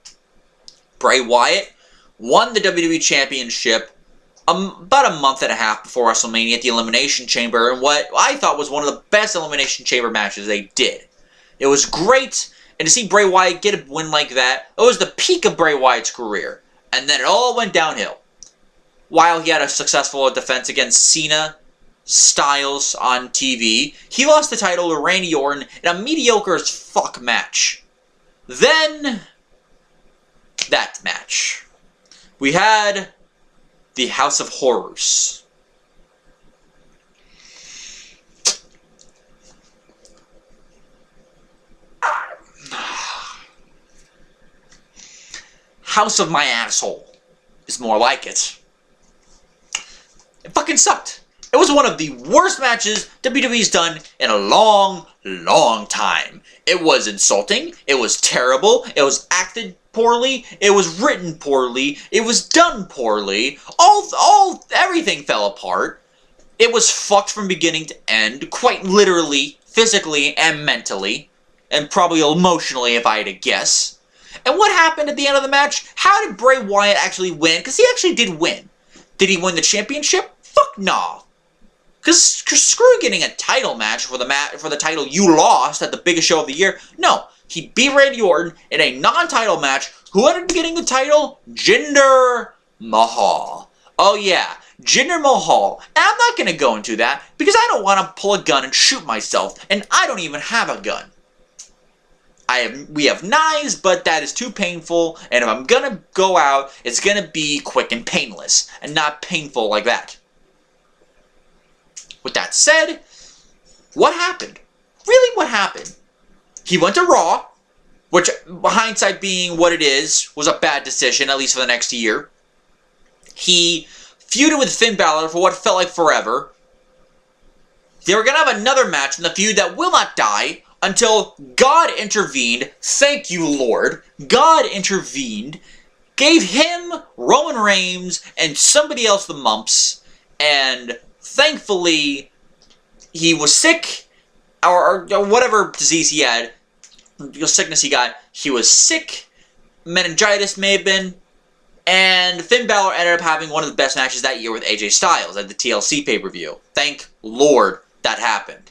Bray Wyatt won the WWE Championship about a month and a half before WrestleMania at the Elimination Chamber, and what I thought was one of the best Elimination Chamber matches they did. It was great, and to see Bray Wyatt get a win like that, it was the peak of Bray Wyatt's career, and then it all went downhill. While he had a successful defense against Cena, Styles on TV, he lost the title to Randy Orton in a mediocre as fuck match. Then, that match. We had the House of Horrors. House of my asshole is more like it. It fucking sucked. It was one of the worst matches WWE's done in a long, long time. It was insulting. It was terrible. It was acted poorly. It was written poorly. It was done poorly. Everything fell apart. It was fucked from beginning to end, quite literally, physically, and mentally, and probably emotionally if I had to guess. And what happened at the end of the match? How did Bray Wyatt actually win? Because he actually did win. Did he win the championship? Fuck nah. Because screw getting a title match for the title you lost at the biggest show of the year. No, he beat Randy Orton in a non-title match. Who ended up getting the title? Jinder Mahal. Oh yeah, Jinder Mahal. And I'm not going to go into that because I don't want to pull a gun and shoot myself. And I don't even have a gun. We have knives, but that is too painful. And if I'm going to go out, it's going to be quick and painless. And not painful like that. With that said, what happened? Really, what happened? He went to Raw, which, hindsight being what it is, was a bad decision, at least for the next year. He feuded with Finn Balor for what felt like forever. They were going to have another match in the feud that will not die until God intervened. Thank you, Lord. God intervened. gave him, Roman Reigns, and somebody else the mumps, and thankfully he was sick, or whatever disease he had, sickness he got, he was sick, meningitis may have been, and Finn Balor ended up having one of the best matches that year with AJ Styles at the TLC pay-per-view. Thank Lord that happened.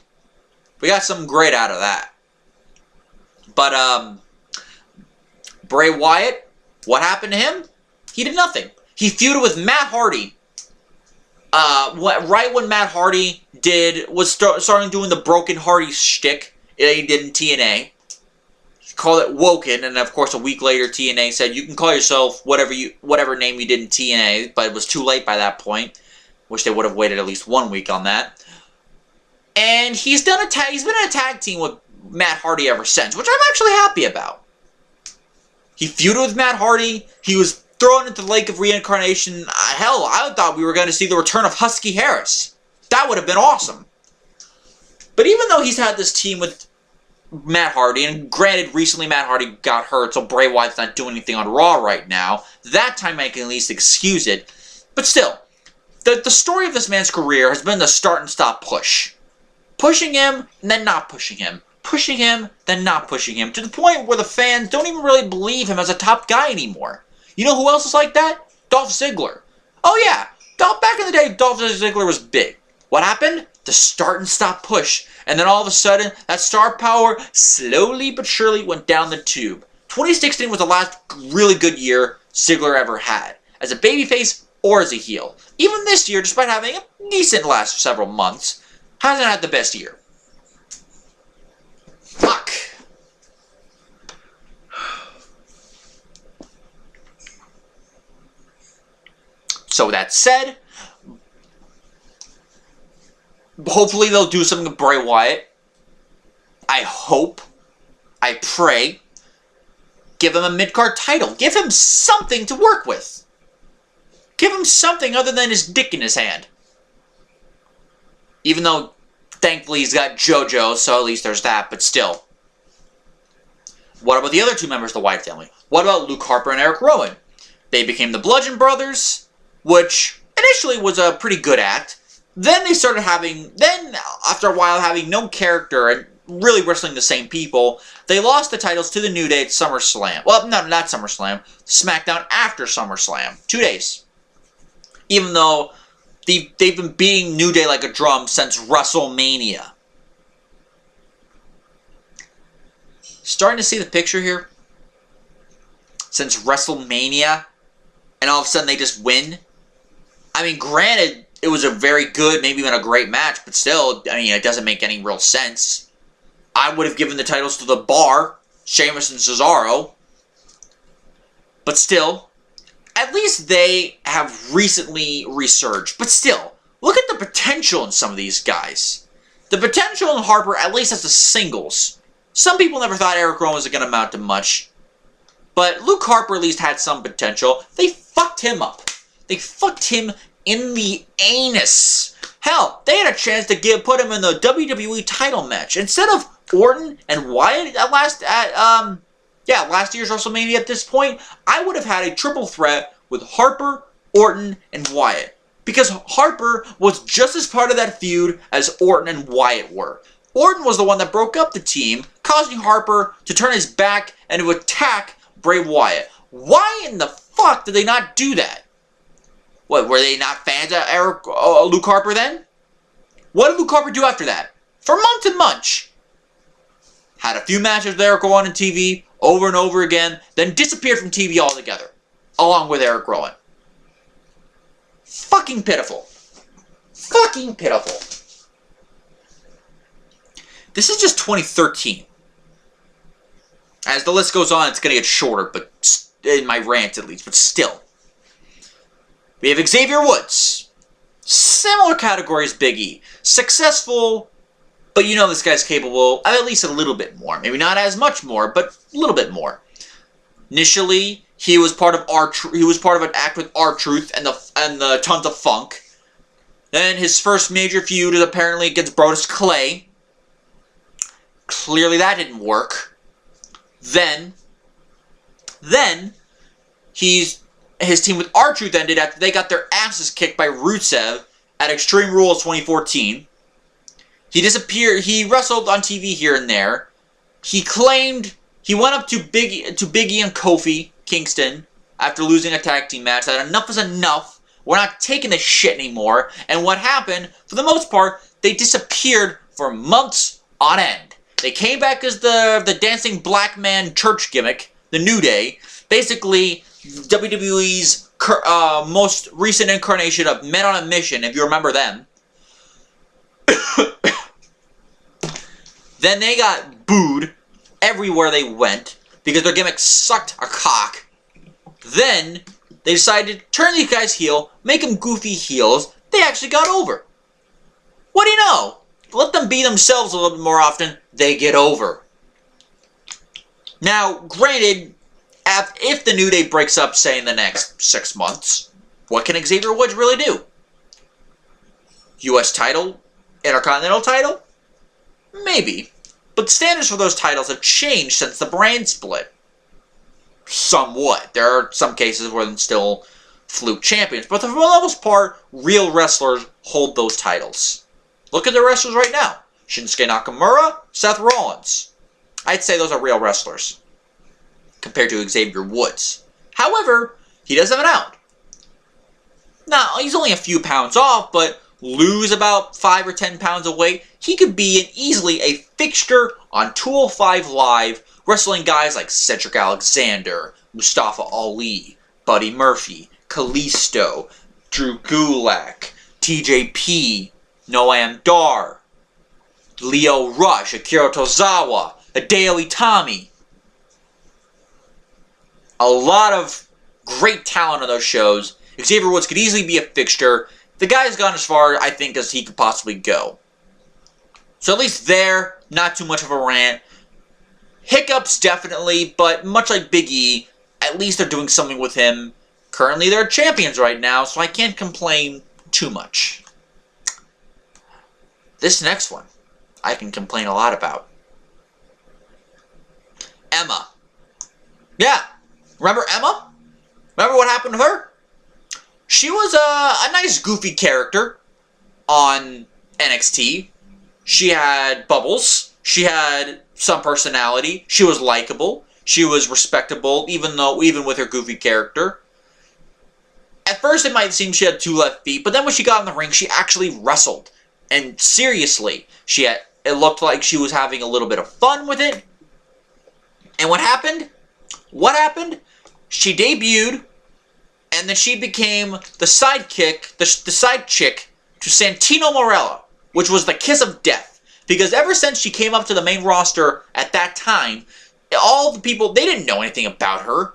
We got something great out of that. But, Bray Wyatt, what happened to him? He did nothing. He feuded with Matt Hardy. Right when Matt Hardy was starting doing the Broken Hardy shtick that he did in TNA. He called it Woken, and of course a week later TNA said, you can call yourself whatever name you did in TNA, but it was too late by that point. Wish they would have waited at least 1 week on that. And he's been in a tag team with Matt Hardy ever since, which I'm actually happy about. He feuded with Matt Hardy. He was thrown into the Lake of Reincarnation. Hell, I thought we were going to see the return of Husky Harris. That would have been awesome. But even though he's had this team with Matt Hardy, and granted, recently Matt Hardy got hurt, so Bray Wyatt's not doing anything on Raw right now. That time I can at least excuse it. But still, the story of this man's career has been the start and stop push. Pushing him, and then not pushing him. Pushing him, then not pushing him. To the point where the fans don't even really believe him as a top guy anymore. You know who else is like that? Dolph Ziggler. Oh yeah, back in the day, Dolph Ziggler was big. What happened? The start and stop push. And then all of a sudden, that star power slowly but surely went down the tube. 2016 was the last really good year Ziggler ever had. As a babyface or as a heel. Even this year, despite having a decent last several months, hasn't had the best year. Fuck. So that said, hopefully they'll do something with Bray Wyatt. I hope. I pray. Give him a mid-card title. Give him something to work with. Give him something other than his dick in his hand. Even though, thankfully, he's got JoJo, so at least there's that, but still. What about the other two members of the Wyatt family? What about Luke Harper and Eric Rowan? They became the Bludgeon Brothers, which initially was a pretty good act. Then they started after a while, having no character and really wrestling the same people, they lost the titles to the New Day at SummerSlam. Well, no, not SummerSlam. SmackDown after SummerSlam. 2 days. Even though they've been beating New Day like a drum since WrestleMania. Starting to see the picture here? Since WrestleMania, and all of a sudden they just win? I mean, granted, it was a very good, maybe even a great match, but still, I mean, it doesn't make any real sense. I would have given the titles to The Bar, Sheamus and Cesaro. But still, at least they have recently resurged. But still, look at the potential in some of these guys. The potential in Harper, at least as the singles. Some people never thought Eric Rowan was going to amount to much. But Luke Harper at least had some potential. They fucked him up. They fucked him in the anus. Hell, they had a chance to put him in the WWE title match. Instead of Orton and Wyatt at last year's WrestleMania at this point, I would have had a triple threat with Harper, Orton, and Wyatt. Because Harper was just as part of that feud as Orton and Wyatt were. Orton was the one that broke up the team, causing Harper to turn his back and to attack Bray Wyatt. Why in the fuck did they not do that? What, were they not fans of Luke Harper then? What did Luke Harper do after that? For months and months. Had a few matches with Eric Rowan on TV, over and over again, then disappeared from TV altogether, along with Eric Rowan. Fucking pitiful. Fucking pitiful. This is just 2013. As the list goes on, it's going to get shorter, but in my rant at least, but still. We have Xavier Woods. Similar category as Big E. Successful, but you know this guy's capable of at least a little bit more. Maybe not as much more, but a little bit more. Initially, he was part of an act with R-Truth and the Tons of Funk. Then his first major feud is apparently against Brodus Clay. Clearly that didn't work. Then he's his team with R-Truth ended after they got their asses kicked by Rusev at Extreme Rules 2014. He disappeared. He wrestled on TV here and there. He claimed he went up to Biggie and Kofi Kingston after losing a tag team match that enough is enough. We're not taking this shit anymore. And what happened, for the most part, they disappeared for months on end. They came back as the dancing black man church gimmick, the New Day. Basically, WWE's most recent incarnation of Men on a Mission, if you remember them. Then they got booed everywhere they went because their gimmick sucked a cock. Then they decided to turn these guys heel, make them goofy heels. They actually got over. What do you know? Let them be themselves a little bit more often. They get over. Now, granted, if the New Day breaks up, say, in the next 6 months, what can Xavier Woods really do? U.S. title? Intercontinental title? Maybe. But standards for those titles have changed since the brand split. Somewhat. There are some cases where they're still fluke champions. But for the most part, real wrestlers hold those titles. Look at the wrestlers right now. Shinsuke Nakamura, Seth Rollins. I'd say those are real wrestlers compared to Xavier Woods. However, he does have an out. Now, he's only a few pounds off, but lose about 5 or 10 pounds of weight, he could be easily a fixture on 205 Live, wrestling guys like Cedric Alexander, Mustafa Ali, Buddy Murphy, Kalisto, Drew Gulak, TJP, Noam Dar, Leo Rush, Akira Tozawa, Hideo Itami. A lot of great talent on those shows. Xavier Woods could easily be a fixture. The guy's gone as far, I think, as he could possibly go. So at least there, not too much of a rant. Hiccups, definitely, but much like Big E, at least they're doing something with him. Currently, they're champions right now, so I can't complain too much. This next one, I can complain a lot about. Emma. Yeah, remember Emma? Remember what happened to her? She was a nice goofy character on NXT. She had bubbles. She had some personality. She was likable. She was respectable, even with her goofy character. At first, it might seem she had 2 left feet, but then when she got in the ring, she actually wrestled. And seriously, it looked like she was having a little bit of fun with it. And what happened? What happened? She debuted, and then she became the sidekick, the side chick to Santino Marella, which was the kiss of death. Because ever since she came up to the main roster at that time, all the people, they didn't know anything about her.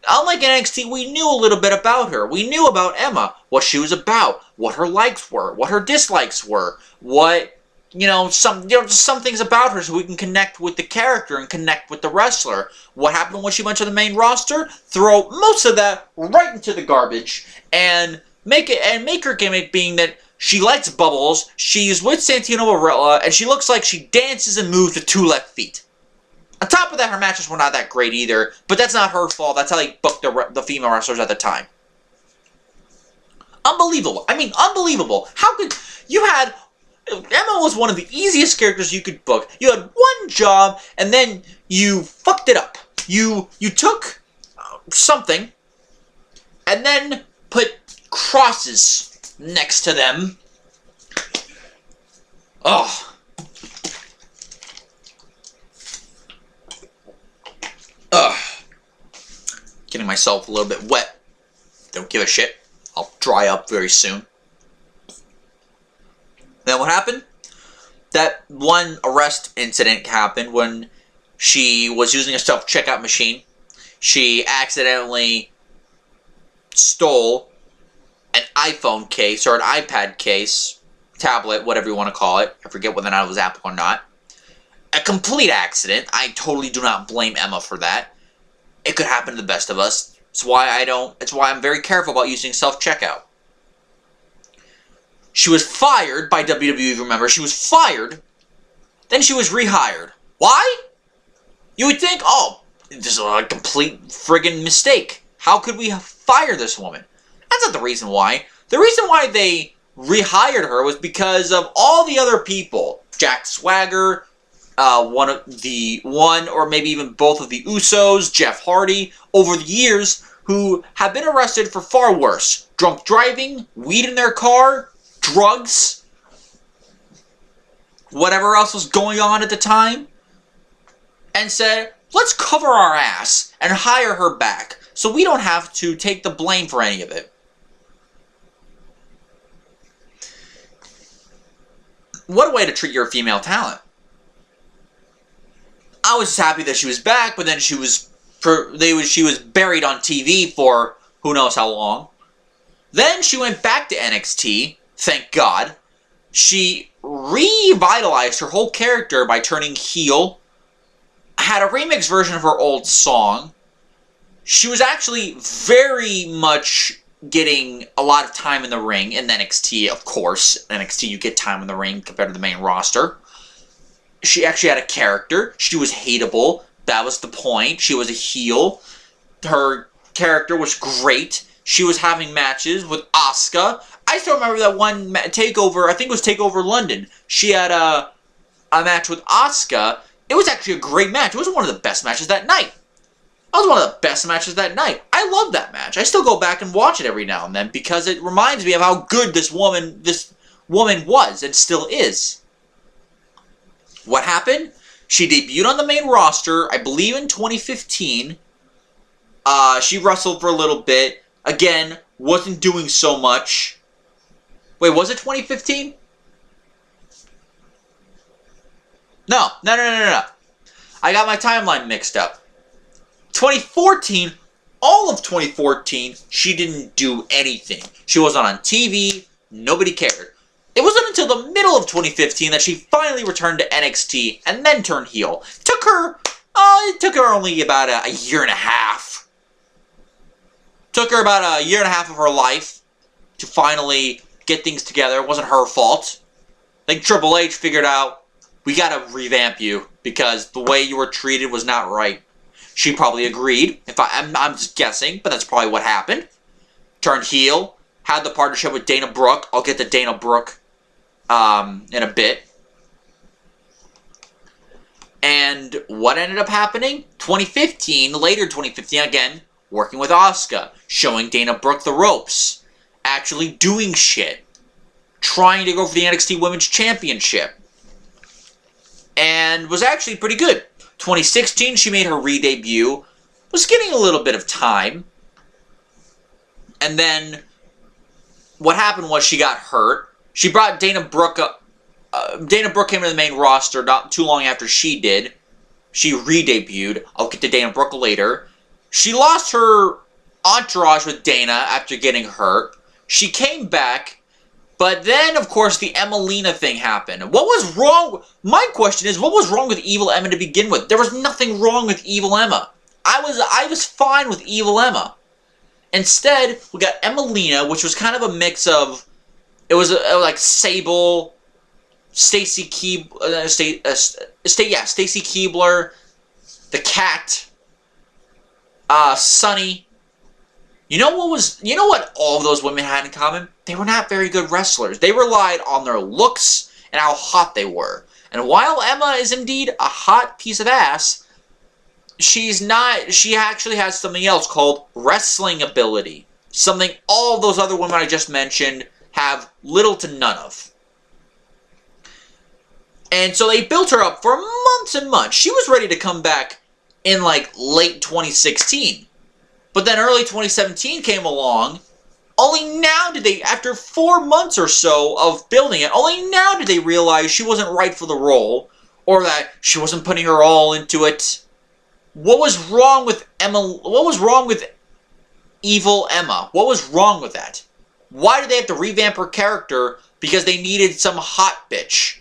Unlike NXT, we knew a little bit about her. We knew about Emma, what she was about, what her likes were, what her dislikes were, some things about her so we can connect with the character and connect with the wrestler. What happened when she went to the main roster? Throw most of that right into the garbage and make her gimmick being that she likes bubbles, she's with Santino Marella, and she looks like she dances and moves with 2 left feet. On top of that, her matches were not that great either, but that's not her fault. That's how they booked the female wrestlers at the time. Unbelievable. I mean, unbelievable. How could... Emma was one of the easiest characters you could book. You had one job, and then you fucked it up. You took something, and then put crosses next to them. Ugh. Getting myself a little bit wet. Don't give a shit. I'll dry up very soon. Then what happened? That one arrest incident happened when she was using a self-checkout machine. She accidentally stole an iPhone case or an iPad case, tablet, whatever you want to call it. I forget whether or not it was Apple or not. A complete accident. I totally do not blame Emma for that. It could happen to the best of us. It's why I'm very careful about using self-checkout. She was fired by WWE, remember? She was fired. Then she was rehired. Why? You would think, oh, this is a complete friggin' mistake. How could we fire this woman? That's not the reason why. The reason why they rehired her was because of all the other people. Jack Swagger, one or maybe even both of the Usos, Jeff Hardy, over the years, who have been arrested for far worse. Drunk driving, weed in their car, drugs, whatever else was going on at the time, and said, let's cover our ass and hire her back so we don't have to take the blame for any of it. What a way to treat your female talent. I was just happy that she was back, but then she was buried on TV for who knows how long. Then she went back to NXT, thank God. She revitalized her whole character by turning heel, had a remix version of her old song. She was actually very much getting a lot of time in the ring in NXT, of course. NXT, you get time in the ring compared to the main roster. She actually had a character. She was hateable. That was the point. She was a heel. Her character was great. She was having matches with Asuka. I still remember that one TakeOver, I think it was TakeOver London. She had a match with Asuka. It was actually a great match. It was one of the best matches that night. It was one of the best matches that night. I love that match. I still go back and watch it every now and then because it reminds me of how good this woman was and still is. What happened? She debuted on the main roster, I believe in 2015. She wrestled for a little bit. Again, wasn't doing so much. Wait, was it 2015? No. I got my timeline mixed up. 2014, all of 2014, she didn't do anything. She wasn't on TV. Nobody cared. It wasn't until the middle of 2015 that she finally returned to NXT and then turned heel. It took her only about a year and a half. Took her about a year and a half of her life to finally get things together. It wasn't her fault. I think Triple H figured out, we gotta revamp you because the way you were treated was not right. She probably agreed. I'm just guessing, but that's probably what happened. Turned heel. Had the partnership with Dana Brooke. I'll get to Dana Brooke in a bit. And what ended up happening? Later 2015, again, working with Asuka. Showing Dana Brooke the ropes. Actually doing shit. Trying to go for the NXT Women's Championship. And was actually pretty good. 2016, she made her re-debut. Was getting a little bit of time. And then what happened was she got hurt. She brought Dana Brooke up. Dana Brooke came to the main roster not too long after she did. She re-debuted. I'll get to Dana Brooke later. She lost her entourage with Dana after getting hurt. She came back. But then, of course, the Emelina thing happened. What was wrong? My question is, what was wrong with Evil Emma to begin with? There was nothing wrong with Evil Emma. I was fine with Evil Emma. Instead, we got Emelina, which was kind of a mix of, it was like Sable, Stacy Keibler, the Cat, Sunny. You know what all of those women had in common? They were not very good wrestlers. They relied on their looks and how hot they were. And while Emma is indeed a hot piece of ass, she's not. She actually has something else called wrestling ability. Something all those other women I just mentioned have little to none of. And so they built her up for months and months. She was ready to come back in like late 2016. But then early 2017 came along. Only now did they, after 4 months or so of building it, only now did they realize she wasn't right for the role. Or that she wasn't putting her all into it. What was wrong with Emma? What was wrong with Evil Emma? What was wrong with that? Why did they have to revamp her character? Because they needed some hot bitch.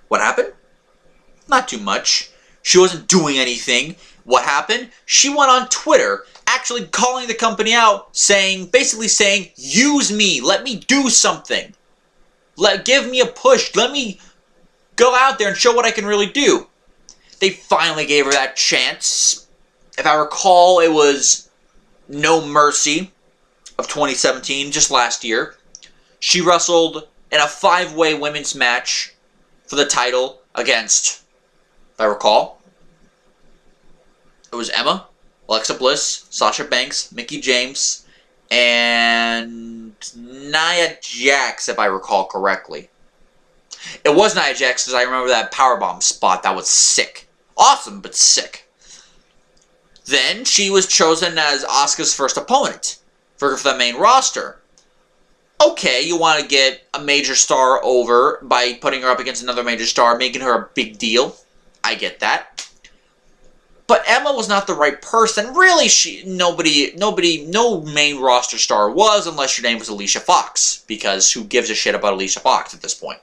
What happened? Not too much. She wasn't doing anything. What happened? She went on Twitter, actually calling the company out, basically saying, use me, let me do something. Give me a push, let me go out there and show what I can really do. They finally gave her that chance. If I recall, it was No Mercy of 2017, just last year. She wrestled in a 5-way women's match for the title against, if I recall, it was Emma, Alexa Bliss, Sasha Banks, Mickie James, and Nia Jax, if I recall correctly. It was Nia Jax because I remember that powerbomb spot. That was sick. Awesome, but sick. Then she was chosen as Asuka's first opponent for the main roster. Okay, you want to get a major star over by putting her up against another major star, making her a big deal. I get that. But Emma was not the right person. Really, no main roster star was, unless your name was Alicia Fox. Because who gives a shit about Alicia Fox at this point?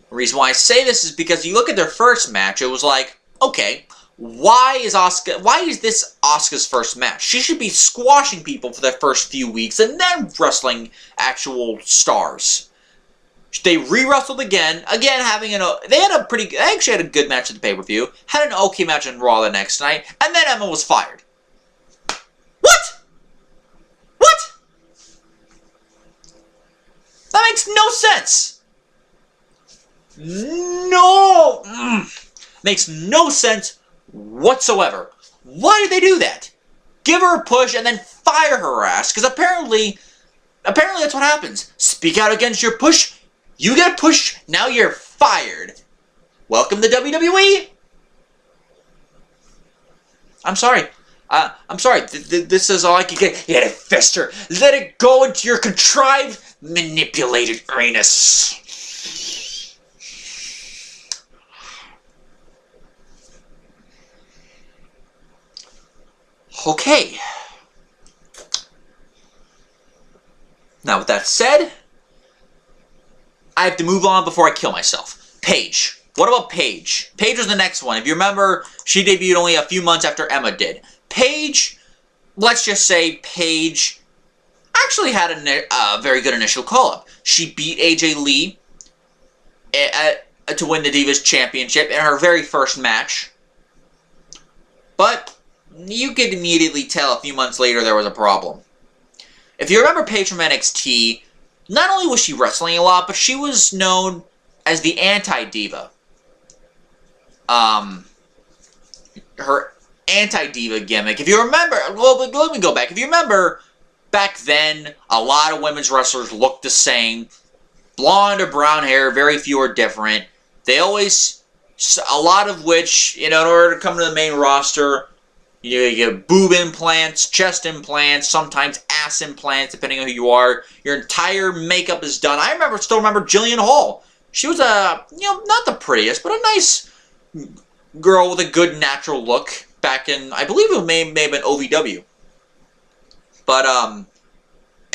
The reason why I say this is because you look at their first match, it was like, okay, why is this Asuka's first match? She should be squashing people for the first few weeks and then wrestling actual stars. They re-wrestled again they actually had a good match at the pay-per-view, had an okay match on Raw the next night, and then Emma was fired. What? What? That makes no sense. Makes no sense whatsoever. Why did they do that? Give her a push and then fire her ass, because apparently that's what happens. Speak out against your push, you get pushed, now you're fired. Welcome to WWE. I'm sorry. This is all I can get. You had to fester. Let it go into your contrived, manipulated anus. Okay. Now, with that said, I have to move on before I kill myself. Paige. What about Paige? Paige was the next one. If you remember, she debuted only a few months after Emma did. Paige, let's just say Paige actually had a very good initial call-up. She beat AJ Lee to win the Divas Championship in her very first match. But you could immediately tell a few months later there was a problem. If you remember Paige from NXT, not only was she wrestling a lot, but she was known as the anti-diva. Her anti-diva gimmick. If you remember, well, let me go back. If you remember, back then, a lot of women's wrestlers looked the same. Blonde or brown hair, very few are different. They always, a lot of which, in order to come to the main roster, you get boob implants, chest implants, sometimes ass implants, depending on who you are. Your entire makeup is done. I still remember Jillian Hall. She was not the prettiest, but a nice girl with a good natural look back in, I believe it may have been OVW. But, and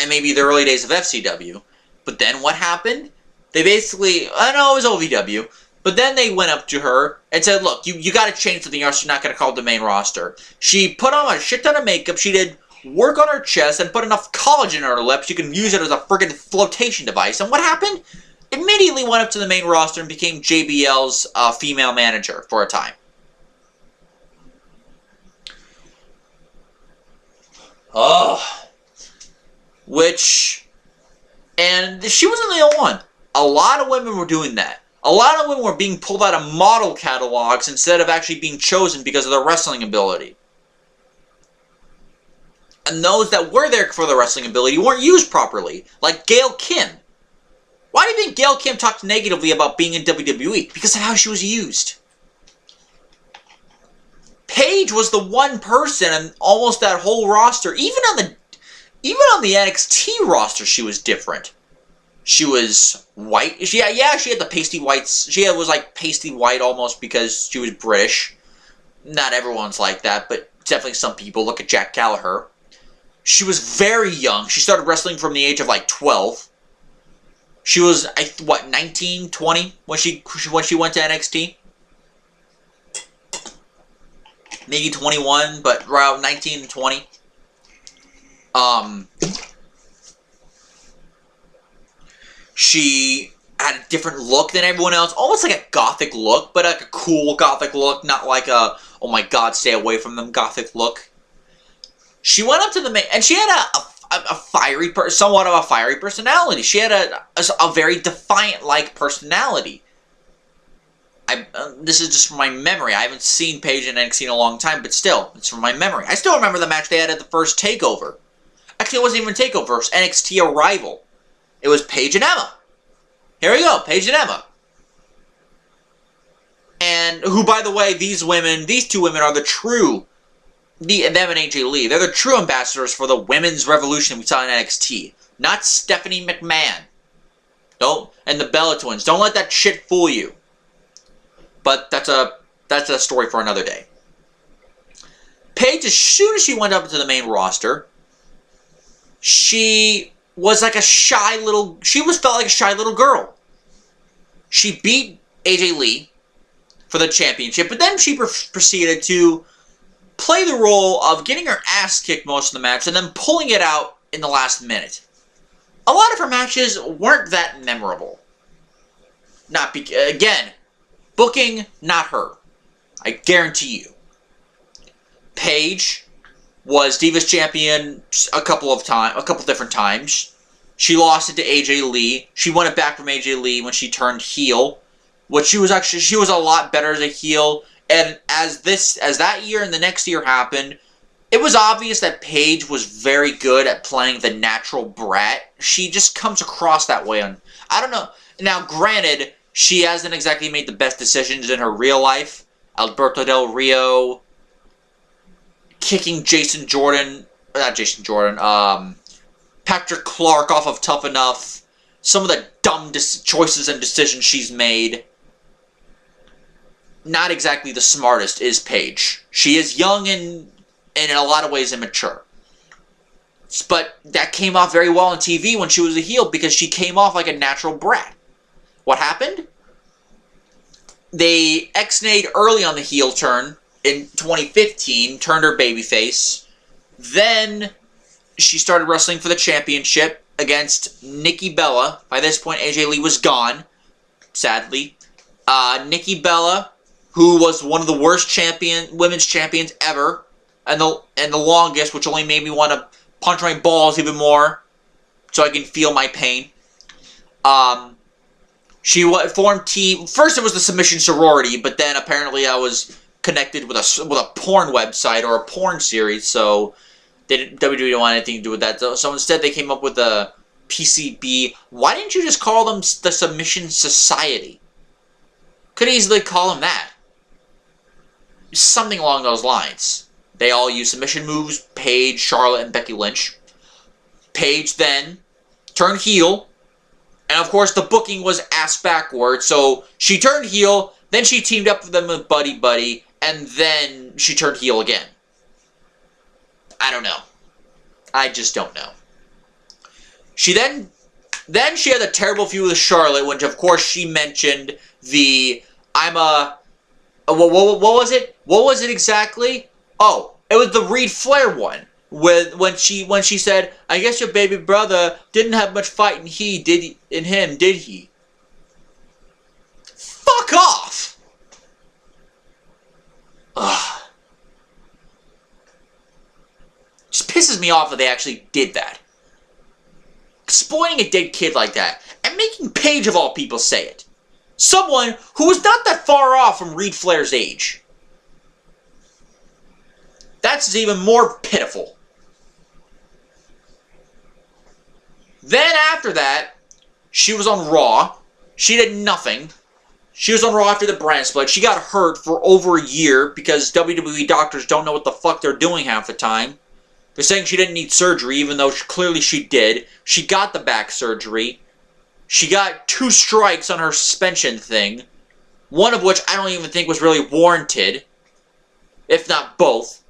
maybe the early days of FCW. But then what happened? They basically, I know it was OVW, but then they went up to her and said, look, you got to change something else. You're not going to call it the main roster. She put on a shit ton of makeup. She did work on her chest and put enough collagen on her lips. You can use it as a friggin' flotation device. And what happened? Immediately went up to the main roster and became JBL's female manager for a time. And she wasn't the only one. A lot of women were doing that. A lot of women were being pulled out of model catalogs instead of actually being chosen because of their wrestling ability. And those that were there for the wrestling ability weren't used properly, like Gail Kim. Why do you think Gail Kim talked negatively about being in WWE? Because of how she was used. Paige was the one person in almost that whole roster, even on the NXT roster, she was different. She was white. She had the pasty whites. She was like pasty white almost because she was British. Not everyone's like that, but definitely some people. Look at Jack Gallagher. She was very young. She started wrestling from the age of like 12. She was, 19, 20 when she went to NXT? Maybe 21, but around 19 and 20. She had a different look than everyone else. Almost like a gothic look, but like a cool gothic look. Not like a, oh my god, stay away from them gothic look. She went up to the main, and she had a fiery, somewhat of a fiery personality. She had a very defiant-like personality. This is just from my memory. I haven't seen Paige in NXT in a long time, but still, it's from my memory. I still remember the match they had at the first TakeOver. Actually, it wasn't even TakeOver. It was NXT Arrival. It was Paige and Emma. Here we go, Paige and Emma. And who, by the way, these two women are the true, them and AJ Lee, they're the true ambassadors for the women's revolution we saw in NXT. Not Stephanie McMahon. And the Bella Twins. Don't let that shit fool you. But that's a story for another day. Paige, as soon as she went up to the main roster, she was like a shy little... felt like a shy little girl. She beat AJ Lee for the championship, but then she proceeded to play the role of getting her ass kicked most of the match and then pulling it out in the last minute. A lot of her matches weren't that memorable. Again, booking, not her. I guarantee you. Paige was Divas Champion a couple different times. She lost it to AJ Lee. She won it back from AJ Lee when she turned heel. She was a lot better as a heel. And as that year and the next year happened, it was obvious that Paige was very good at playing the natural brat. She just comes across that way I don't know. Now, granted, she hasn't exactly made the best decisions in her real life. Alberto Del Rio kicking Patrick Clark off of Tough Enough. Some of the dumb choices and decisions she's made. Not exactly the smartest is Paige. She is young and in a lot of ways immature. But that came off very well on TV when she was a heel because she came off like a natural brat. What happened? They ex-nayed early on the heel turn in 2015, turned her babyface. Then she started wrestling for the championship against Nikki Bella. By this point, AJ Lee was gone, sadly. Nikki Bella, who was one of the worst women's champions ever, and the longest, which only made me want to punch my balls even more, so I can feel my pain. She formed team. First, it was the Submission Sorority, but then apparently I was connected with a porn website or a porn series, so WWE didn't want anything to do with that. So instead, they came up with a PCB. Why didn't you just call them the Submission Society? Could easily call them that. Something along those lines. They all use submission moves. Paige, Charlotte, and Becky Lynch. Paige then turned heel. And of course, the booking was ass backwards. So she turned heel. Then she teamed up with them with Buddy Buddy. And then she turned heel again. I don't know. I just don't know. She then she had a terrible feud with Charlotte, which of course she mentioned what was it? What was it exactly? Oh, it was the Reed Flair one. When she said, I guess your baby brother didn't have much fight in him, did he? Fuck off! Ugh. Just pisses me off that they actually did that. Exploiting a dead kid like that, and making Paige of all people say it. Someone who was not that far off from Reed Flair's age. That's even more pitiful. Then after that, she was on Raw. She did nothing. She was on Raw after the brand split. She got hurt for over a year because WWE doctors don't know what the fuck they're doing half the time. They're saying she didn't need surgery, even though clearly she did. She got the back surgery. She got 2 strikes on her suspension thing. One of which I don't even think was really warranted. If not both.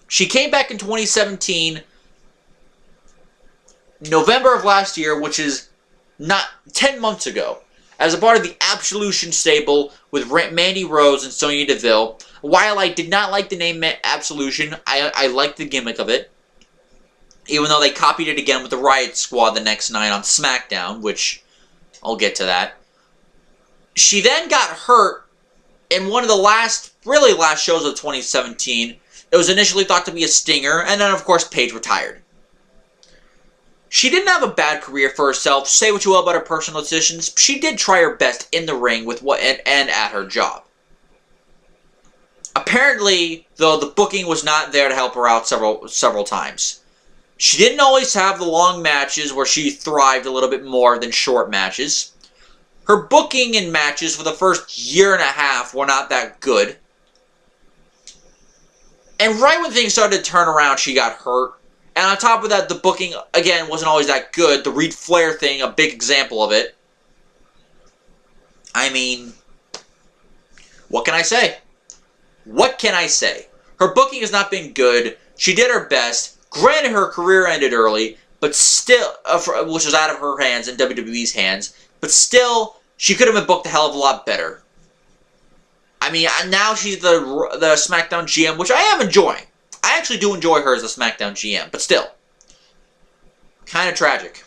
She came back in 2017, November of last year, which is not 10 months ago, as a part of the Absolution stable with Mandy Rose and Sonya Deville. While I did not like the name Absolution, I liked the gimmick of it. Even though they copied it again with the Riot Squad the next night on SmackDown, which I'll get to that. She then got hurt in one of the really last shows of 2017. It was initially thought to be a stinger, and then of course Paige retired. She didn't have a bad career for herself. Say what you will about her personal decisions, she did try her best in the ring with and at her job. Apparently, though, the booking was not there to help her out several times. She didn't always have the long matches where she thrived a little bit more than short matches. Her booking in matches for the first year and a half were not that good. And right when things started to turn around, she got hurt. And on top of that, the booking, again, wasn't always that good. The Reed Flair thing, a big example of it. I mean, what can I say? What can I say? Her booking has not been good. She did her best. Granted, her career ended early, but still, which was out of her hands and WWE's hands. But still, she could have been booked a hell of a lot better. I mean, now she's the SmackDown GM, which I am enjoying. I actually do enjoy her as a SmackDown GM, but still. Kind of tragic.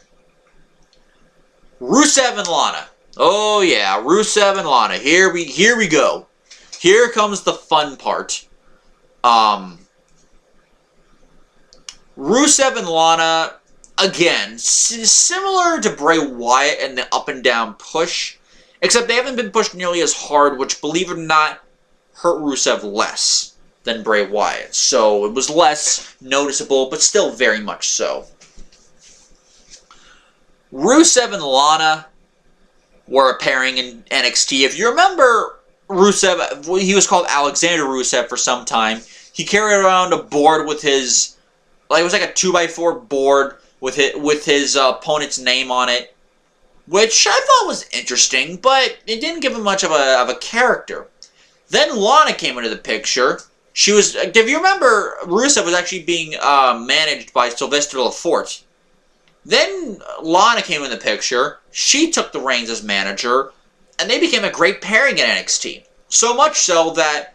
Rusev and Lana. Oh yeah, Rusev and Lana. Here we go. Here comes the fun part. Rusev and Lana, again, similar to Bray Wyatt and the up and down push, except they haven't been pushed nearly as hard, which, believe it or not, hurt Rusev less than Bray Wyatt. So it was less noticeable, but still very much so. Rusev and Lana were a pairing in NXT. If you remember Rusev, he was called Alexander Rusev for some time. He carried around a board with his, it was like a 2x4 board with his opponent's name on it, which I thought was interesting, but it didn't give him much of a character. Then Lana came into the picture. She was, if you remember, Rusev was actually being managed by Sylvester Lafort. Then Lana came in the picture. She took the reins as manager, and they became a great pairing in NXT. So much so that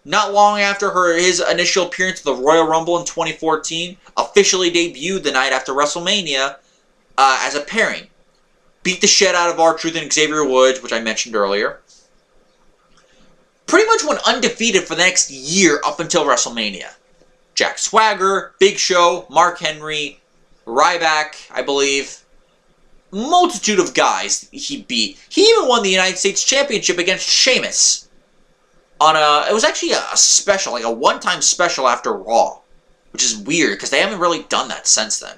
not long after his initial appearance at the Royal Rumble in 2014, officially debuted the night after WrestleMania as a pairing. Beat the shit out of R-Truth and Xavier Woods, which I mentioned earlier. Pretty much went undefeated for the next year up until WrestleMania. Jack Swagger, Big Show, Mark Henry, Ryback, I believe. Multitude of guys he beat. He even won the United States Championship against Sheamus. It was actually a special, like a one-time special after Raw. Which is weird, because they haven't really done that since then.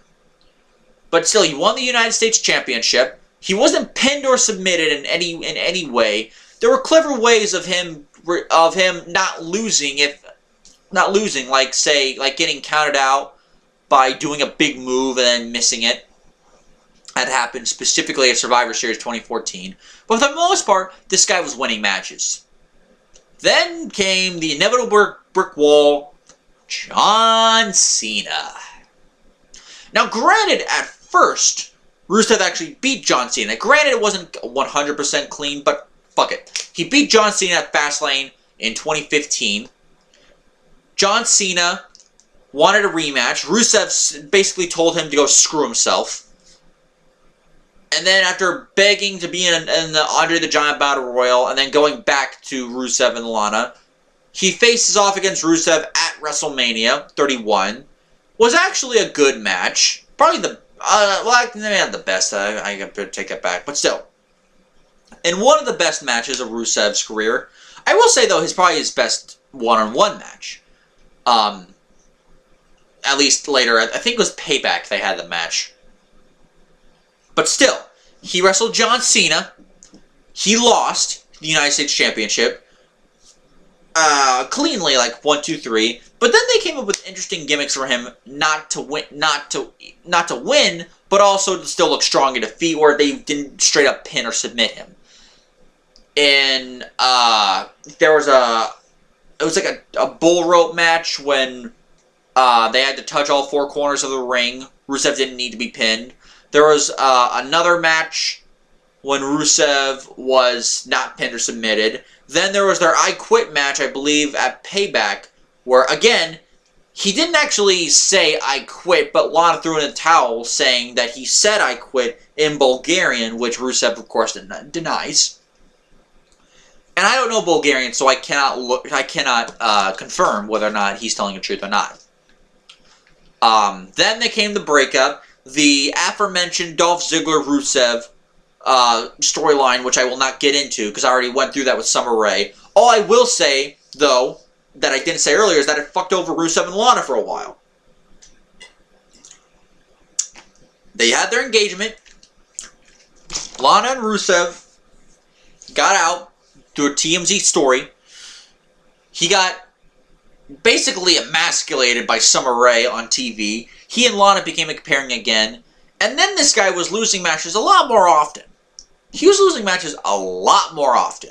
But still, he won the United States Championship. He wasn't pinned or submitted in any way. There were clever ways of him not losing, like getting counted out by doing a big move and then missing it. That happened specifically at Survivor Series 2014. But for the most part, this guy was winning matches. Then came the inevitable brick wall, John Cena. Now, granted, at first, Rusev actually beat John Cena. Granted, it wasn't 100% clean, but fuck it. He beat John Cena at Fastlane in 2015. John Cena wanted a rematch. Rusev basically told him to go screw himself. And then after begging to be in the Andre the Giant Battle Royal, and then going back to Rusev and Lana, he faces off against Rusev at WrestleMania 31. Was actually a good match. Probably the, not the best, I have to take that back, but still. In one of the best matches of Rusev's career. I will say, though, probably his best one-on-one match. At least later, I think it was Payback they had the match. But still, he wrestled John Cena. He lost the United States Championship. Cleanly, like 1, 2, 3. But then they came up with interesting gimmicks for him not to win, but also to still look strong in defeat, where they didn't straight up pin or submit him. And it was like a bull rope match when they had to touch all 4 corners of the ring. Rusev didn't need to be pinned. There was another match when Rusev was not pinned or submitted. Then there was their I Quit match, I believe, at Payback, where, again, he didn't actually say I quit, but Lana threw in a towel saying that he said I quit in Bulgarian, which Rusev, of course, denies. And I don't know Bulgarian, so I cannot confirm whether or not he's telling the truth or not. Then they came the breakup. The aforementioned Dolph Ziggler-Rusev storyline, which I will not get into because I already went through that with Summer Rae. All I will say, though, that I didn't say earlier, is that it fucked over Rusev and Lana for a while. They had their engagement. Lana and Rusev got out through a TMZ story. He got basically emasculated by Summer Rae on TV. He and Lana became a pairing again. And then this guy was losing matches a lot more often. He was losing matches a lot more often.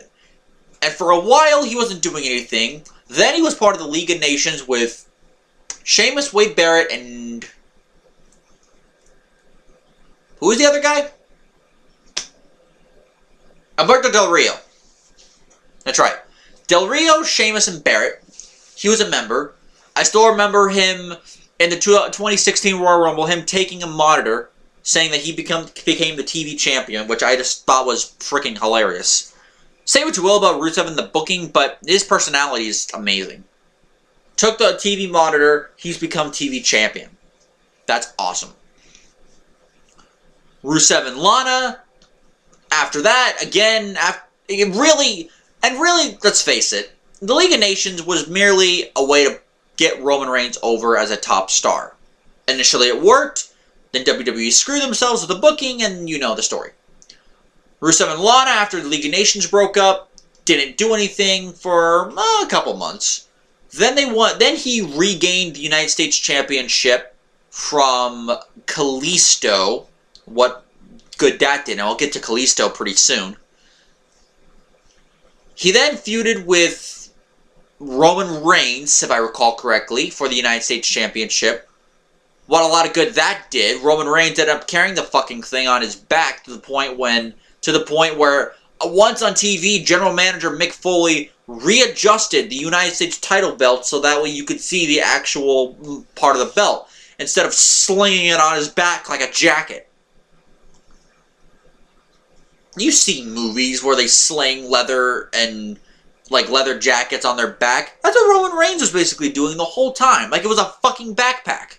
And for a while, he wasn't doing anything. Then he was part of the League of Nations with Sheamus, Wade Barrett, and... who was the other guy? Alberto Del Rio. That's right. Del Rio, Sheamus, and Barrett. He was a member. I still remember him in the 2016 Royal Rumble, him taking a monitor, saying that he became the TV champion, which I just thought was freaking hilarious. Say what you will about Rusev and the booking, but his personality is amazing. Took the TV monitor, he's become TV champion. That's awesome. Rusev and Lana. After that, again, really, let's face it, the League of Nations was merely a way to get Roman Reigns over as a top star. Initially it worked, then WWE screwed themselves with the booking, and you know the story. Rusev and Lana, after the League of Nations broke up, didn't do anything for a couple months. Then he regained the United States Championship from Kalisto. What good that did, and I'll get to Kalisto pretty soon. He then feuded with Roman Reigns, if I recall correctly, for the United States Championship. What a lot of good that did. Roman Reigns ended up carrying the fucking thing on his back to the point where once on TV, General Manager Mick Foley readjusted the United States title belt so that way you could see the actual part of the belt instead of slinging it on his back like a jacket. You see movies where they sling leather and leather jackets on their back. That's what Roman Reigns was basically doing the whole time. Like it was a fucking backpack.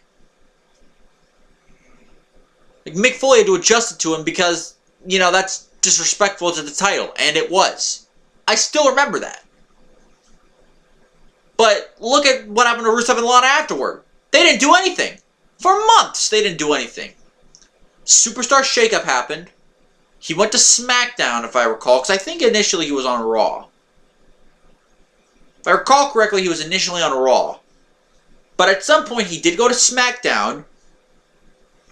Like Mick Foley had to adjust it to him because, you know, that's disrespectful to the title. And it was. I still remember that. But look at what happened to Rusev and Lana afterward. They didn't do anything. For months, they didn't do anything. Superstar shakeup happened. He went to SmackDown, if I recall, because I think initially he was on Raw. If I recall correctly, he was initially on Raw. But at some point, he did go to SmackDown.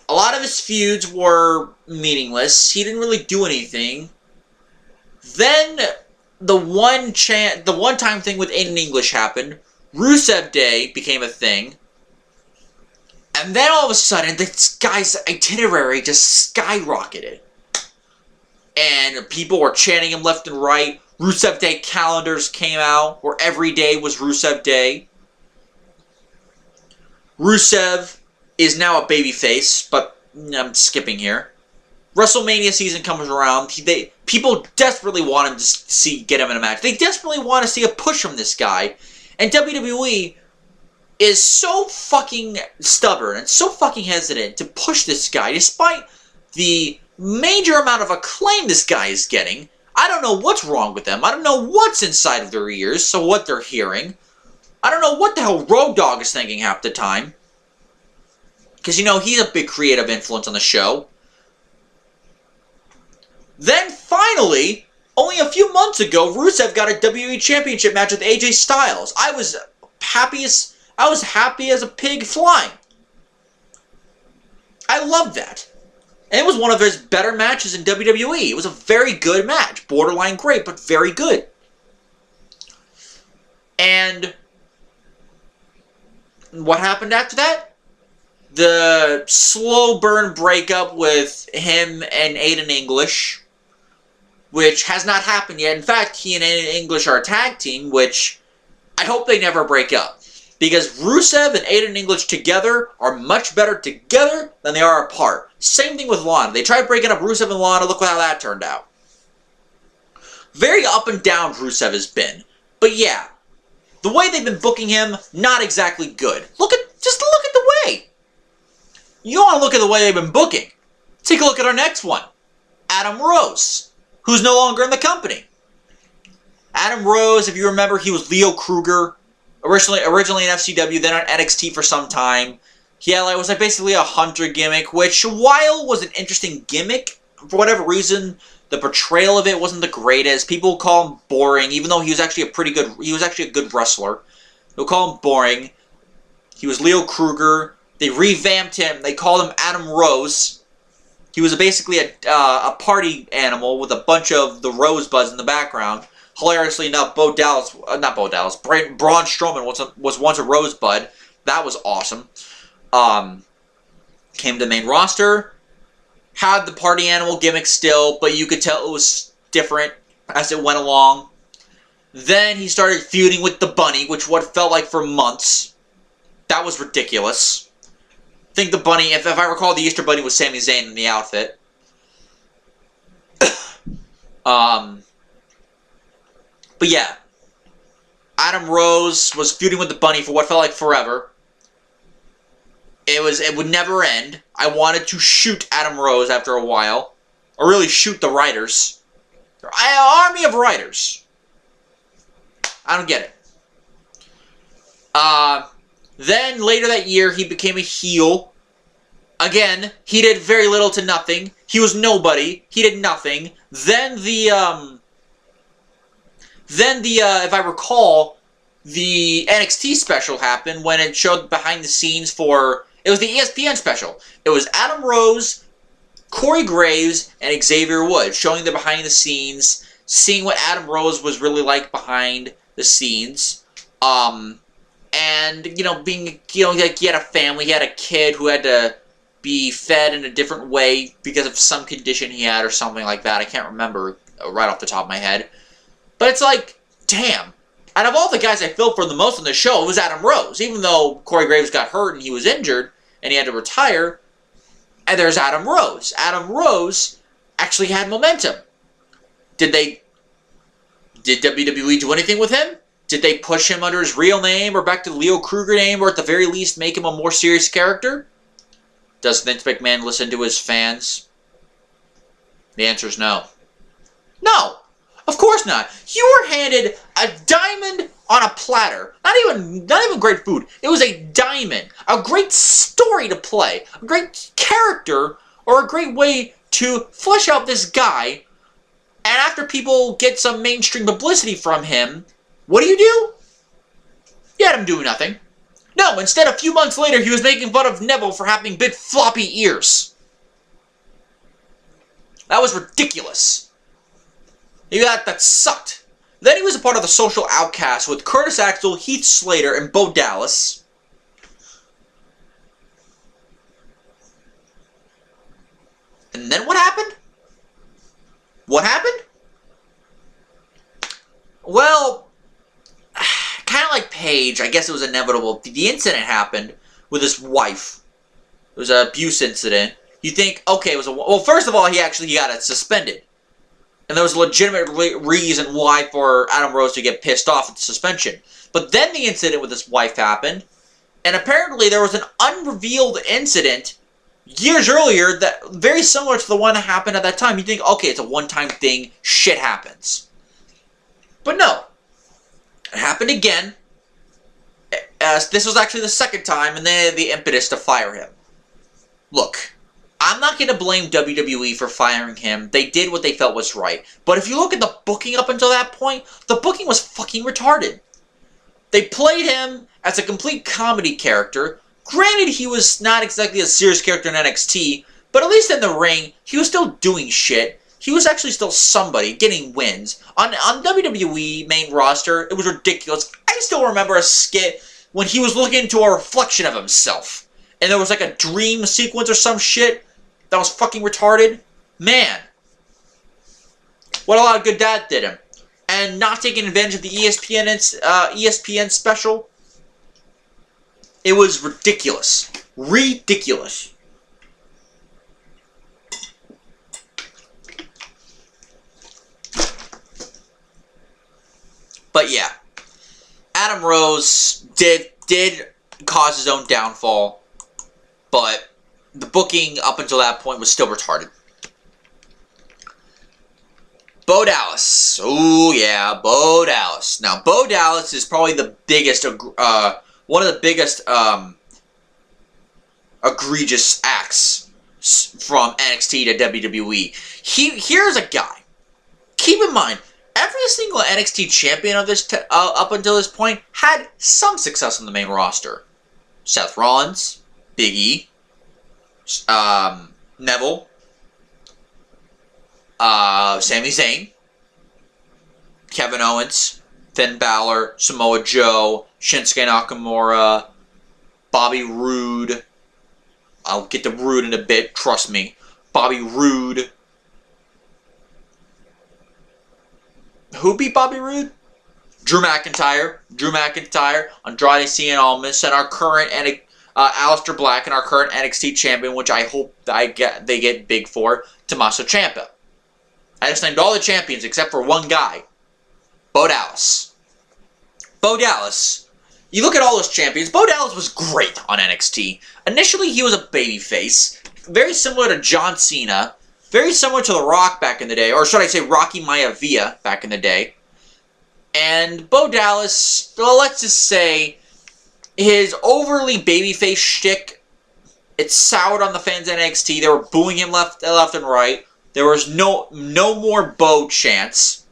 A lot of his feuds were meaningless. He didn't really do anything. Then, the one-time thing with Aiden English happened. Rusev Day became a thing. And then all of a sudden, this guy's itinerary just skyrocketed. And people were chanting him left and right. Rusev Day calendars came out where every day was Rusev Day. Rusev is now a babyface, but I'm skipping here. WrestleMania season comes around. People desperately want him to get him in a match. They desperately want to see a push from this guy. And WWE is so fucking stubborn and so fucking hesitant to push this guy despite the major amount of acclaim this guy is getting. I don't know what's wrong with them. I don't know what's inside of their ears, so what they're hearing. I don't know what the hell Road Dogg is thinking half the time. Because, you know, he's a big creative influence on the show. Then, finally, only a few months ago, Rusev got a WWE Championship match with AJ Styles. I was happy as a pig flying. I loved that. And it was one of his better matches in WWE. It was a very good match. Borderline great, but very good. And what happened after that? The slow burn breakup with him and Aiden English, which has not happened yet. In fact, he and Aiden English are a tag team, which I hope they never break up. Because Rusev and Aiden English together are much better together than they are apart. Same thing with Lana. They tried breaking up Rusev and Lana. Look how that turned out. Very up and down Rusev has been. But yeah, the way they've been booking him, not exactly good. Just look at the way. You want to look at the way they've been booking. Take a look at our next one. Adam Rose, who's no longer in the company. Adam Rose, if you remember, he was Leo Kruger, originally in FCW, then on NXT for some time. It was basically a hunter gimmick, which while was an interesting gimmick, for whatever reason, the portrayal of it wasn't the greatest. People call him boring, even though he was actually a good wrestler. They'll call him boring. He was Leo Kruger. They revamped him. They called him Adam Rose. He was basically a party animal with a bunch of the rosebuds in the background. Hilariously enough, Braun Strowman was once a rosebud. That was awesome. Came to the main roster. Had the party animal gimmick still, but you could tell it was different as it went along. Then he started feuding with the Bunny, which what felt like for months. That was ridiculous. I think the Bunny, if I recall, the Easter Bunny was Sami Zayn in the outfit. But yeah, Adam Rose was feuding with the Bunny for what felt like forever. It would never end. I wanted to shoot Adam Rose after a while, or really shoot the writers. Army of writers. I don't get it. Then later that year, he became a heel. Again, he did very little to nothing. He was nobody. He did nothing. Then if I recall, the NXT special happened when it showed behind the scenes for... It was the ESPN special. It was Adam Rose, Corey Graves, and Xavier Woods showing the behind the scenes, seeing what Adam Rose was really like behind the scenes. And, being, like he had a family, he had a kid who had to be fed in a different way because of some condition he had or something like that. I can't remember right off the top of my head. But it's like, damn. Out of all the guys I feel for the most on the show, it was Adam Rose. Even though Corey Graves got hurt and he was injured and he had to retire, and there's Adam Rose. Adam Rose actually had momentum. Did WWE do anything with him? Did they push him under his real name or back to the Leo Kruger name, or at the very least make him a more serious character? Does Vince McMahon listen to his fans? The answer is no. No! Of course not. You were handed a diamond on a platter. Not even great food. It was a diamond. A great story to play. A great character, or a great way to flesh out this guy. And after people get some mainstream publicity from him, what do? You had him doing nothing. No, instead, a few months later, he was making fun of Neville for having big floppy ears. That was ridiculous. That sucked. Then he was a part of the Social Outcasts with Curtis Axel, Heath Slater, and Bo Dallas. And then what happened? What happened? Well, kind of like Paige, I guess it was inevitable. The incident happened with his wife. It was an abuse incident. You think, okay, it was well, first of all, he got it suspended. And there was a legitimate reason why for Adam Rose to get pissed off at the suspension. But then the incident with his wife happened, and apparently there was an unrevealed incident years earlier that very similar to the one that happened at that time. You think, okay, it's a one-time thing, shit happens. But no. It happened again. This was actually the second time, and they had the impetus to fire him. Look, I'm not going to blame WWE for firing him. They did what they felt was right. But if you look at the booking up until that point, the booking was fucking retarded. They played him as a complete comedy character. Granted, he was not exactly a serious character in NXT, but at least in the ring, he was still doing shit. He was actually still somebody, getting wins. On WWE main roster, it was ridiculous. I still remember a skit when he was looking into a reflection of himself. And there was like a dream sequence or some shit that was fucking retarded. Man. What a lot of good that did him. And not taking advantage of the ESPN special. It was ridiculous. Ridiculous. But yeah, Adam Rose did cause his own downfall, but the booking up until that point was still retarded. Bo Dallas. Oh yeah, Bo Dallas. Now, Bo Dallas is probably the biggest, one of the biggest egregious acts from NXT to WWE. Here's a guy. Keep in mind, every single NXT champion of this up until this point had some success on the main roster. Seth Rollins, Big E, Neville, Sami Zayn, Kevin Owens, Finn Balor, Samoa Joe, Shinsuke Nakamura, Bobby Roode. I'll get to Roode in a bit, trust me. Bobby Roode. Who beat Bobby Roode? Drew McIntyre, Andrade Cien Almas, and our current Aleister Black, and our current NXT champion, which I hope they get big for, Tommaso Ciampa. I just named all the champions except for one guy, Bo Dallas. Bo Dallas. You look at all those champions. Bo Dallas was great on NXT. Initially, he was a babyface, very similar to John Cena, very similar to The Rock back in the day, or should I say Rocky Maivia back in the day. And Bo Dallas, well, let's just say, his overly babyface shtick, it soured on the fans of NXT. They were booing him left and right. There was no more Bo chants.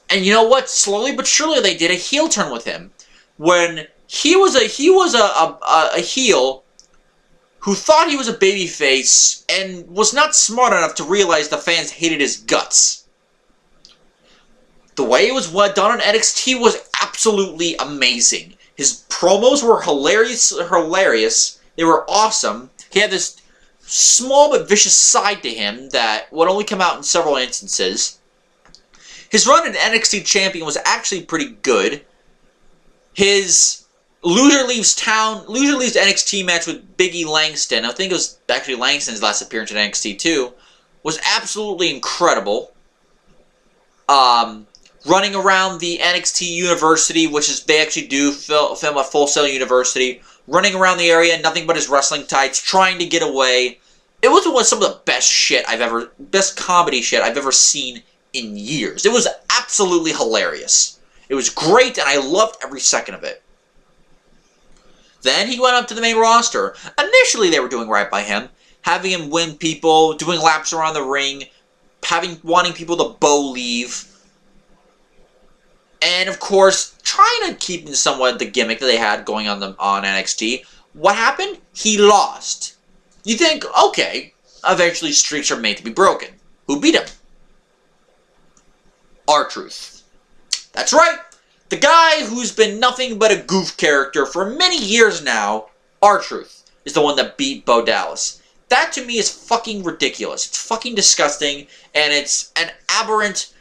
And you know what? Slowly but surely, they did a heel turn with him. When he was a heel who thought he was a babyface and was not smart enough to realize the fans hated his guts. The way it was done on NXT was absolutely amazing. His promos were hilarious. They were awesome. He had this small but vicious side to him that would only come out in several instances. His run as NXT champion was actually pretty good. His Loser Leaves NXT match with Big E Langston, I think it was actually Langston's last appearance in NXT too, was absolutely incredible. Running around the NXT University, which is, they actually do film at Full Sail University, running around the area, nothing but his wrestling tights, trying to get away. It was some of the best comedy shit I've ever seen in years. It was absolutely hilarious. It was great, and I loved every second of it. Then he went up to the main roster. Initially, they were doing right by him, having him win people, doing laps around the ring, wanting people to Bo leave. And, of course, trying to keep in somewhat the gimmick that they had going on NXT. What happened? He lost. You think, okay, eventually streaks are made to be broken. Who beat him? R-Truth. That's right. The guy who's been nothing but a goof character for many years now, R-Truth, is the one that beat Bo Dallas. That, to me, is fucking ridiculous. It's fucking disgusting, and it's an aberrant